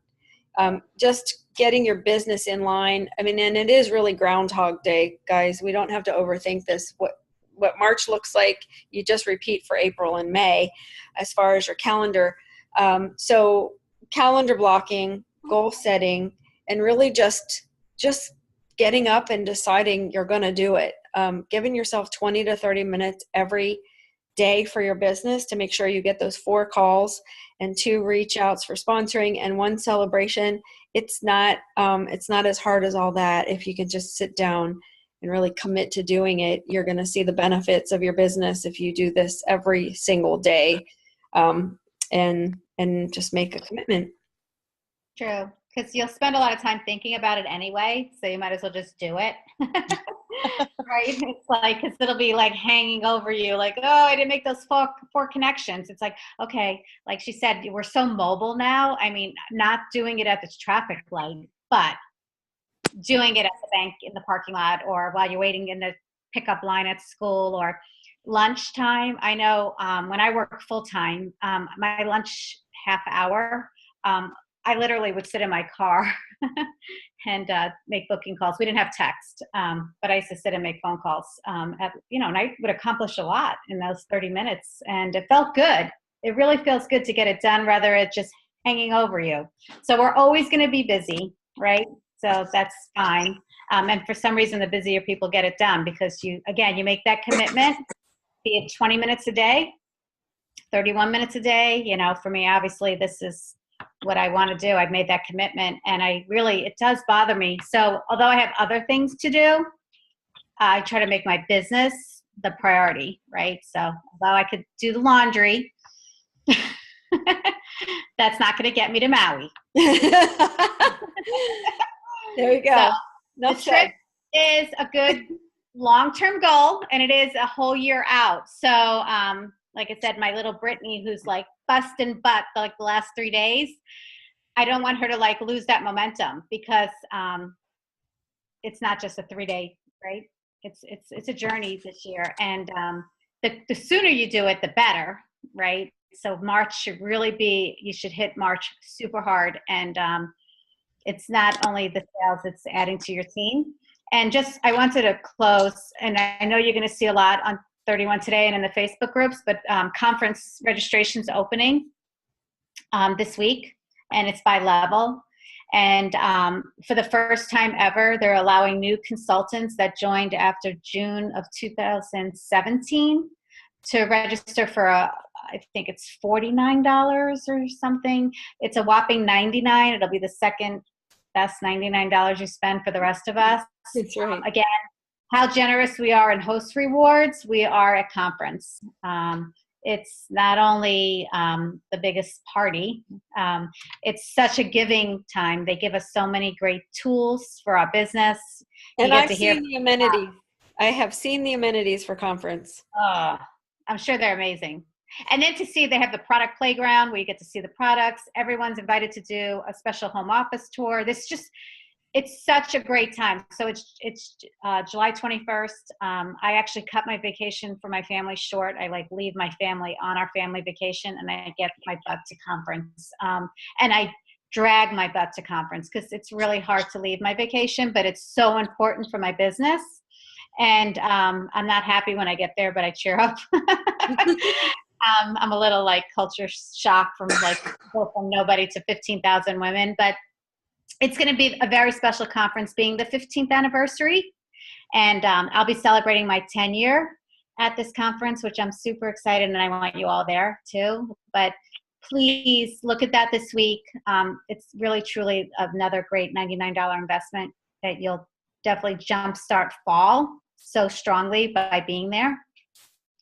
Just getting your business in line. I mean, and it is really Groundhog Day, guys. We don't have to overthink this. What March looks like, you just repeat for April and May as far as your calendar. So calendar blocking, goal setting, and really just getting up and deciding you're going to do it. Giving yourself 20 to 30 minutes every day for your business to make sure you get those 4 calls and 2 reach outs for sponsoring and 1 celebration. It's not as hard as all that. If you can just sit down and really commit to doing it, you're going to see the benefits of your business if you do this every single day. And just make a commitment.
True, because you'll spend a lot of time thinking about it anyway, so you might as well just do it. Right? It's like, because it'll be like hanging over you, like, oh, I didn't make those four connections. It's like, okay, like she said, we're so mobile now. I mean, not doing it at the traffic light, but doing it at the bank in the parking lot, or while you're waiting in the pickup line at school, or lunchtime. I know when I work full time, my lunch half hour, I literally would sit in my car and make booking calls. We didn't have text, but I used to sit and make phone calls. And I would accomplish a lot in those 30 minutes, and it felt good. It really feels good to get it done, rather it just hanging over you. So we're always going to be busy, right? So that's fine. And for some reason, the busier people get it done, because you make that commitment, be it 20 minutes a day, 31 minutes a day. For me, obviously, this is what I want to do. I've made that commitment, and it does bother me. So although I have other things to do, I try to make my business the priority, right? So although I could do the laundry, that's not going to get me to Maui.
There you go.
So the trip is a good long-term goal, and it is a whole year out. So like I said, my little Brittany, who's like busting butt like the last 3 days, I don't want her to like lose that momentum, because it's not just a 3-day, right? It's a journey this year, and the sooner you do it, the better, right? So March should really be, you should hit March super hard, and it's not only the sales, it's adding to your team. And I wanted to close, and I know you're going to see a lot on 31 today and in the Facebook groups, but conference registration's opening this week, and it's by level. And for the first time ever, they're allowing new consultants that joined after June of 2017 to register for I think it's $49 or something. It's a whopping $99. It'll be the second best $99 you spend for the rest of us.
That's right.
Again, how generous we are in host rewards, we are at conference. It's not only the biggest party, it's such a giving time. They give us so many great tools for our business.
And I've seen the amenities. I have seen the amenities for conference.
I'm sure they're amazing. And then to see, they have the product playground where you get to see the products. Everyone's invited to do a special home office tour. It's such a great time. So it's July 21st. I actually cut my vacation for my family short. I like leave my family on our family vacation, and I get my butt to conference. And I drag my butt to conference because it's really hard to leave my vacation, but it's so important for my business. And I'm not happy when I get there, but I cheer up. I'm a little like culture shock from like go from nobody to 15,000 women, but it's going to be a very special conference, being the 15th anniversary. And I'll be celebrating my 10-year at this conference, which I'm super excited, and I want you all there too. But please look at that this week. It's really, truly another great $99 investment that you'll definitely jumpstart fall so strongly by being there.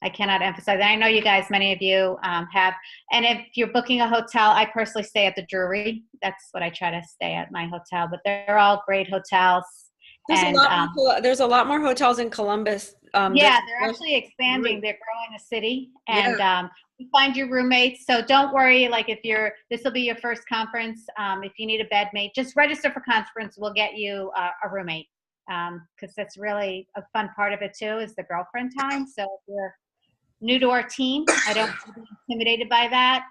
I cannot emphasize that. I know you guys, many of you have. And if you're booking a hotel, I personally stay at the Drury. That's what I try to stay at, my hotel. But they're all great hotels.
There's a lot more hotels in Columbus.
Yeah, they're actually expanding. They're growing the city. And you find your roommates. So don't worry, like this will be your first conference. If you need a bedmate, just register for conference. We'll get you a roommate. Because that's really a fun part of it too, is the girlfriend time. So if you're new to our team, I don't want to be intimidated by that.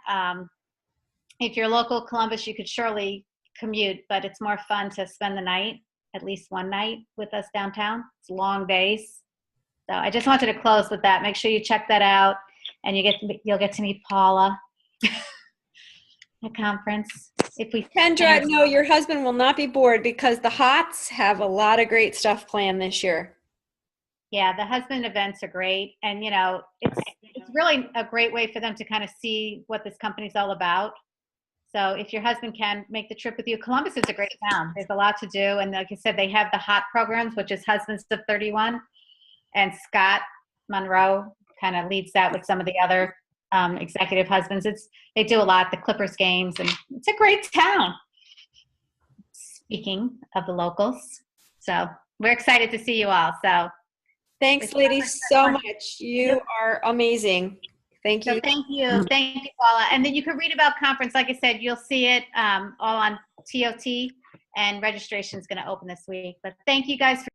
If you're local Columbus, you could surely commute, but it's more fun to spend the night, at least one night with us downtown. It's long days. So I just wanted to close with that. Make sure you check that out, and you'll get to meet Paula at conference.
Kendra, no, your husband will not be bored because the Hots have a lot of great stuff planned this year.
Yeah, the husband events are great. And, it's really a great way for them to kind of see what this company's all about. So if your husband can make the trip with you, Columbus is a great town. There's a lot to do. And like I said, they have the HOT programs, which is Husbands of 31. And Scott Monroe kind of leads that with some of the other executive husbands. They do a lot, the Clippers games, and it's a great town. Speaking of the locals. So we're excited to see you all. So
thanks, ladies, so much. You are amazing. Thank you.
So thank you, Paula. And then you can read about conference. Like I said, you'll see it all on TOT, and registration is going to open this week. But thank you guys for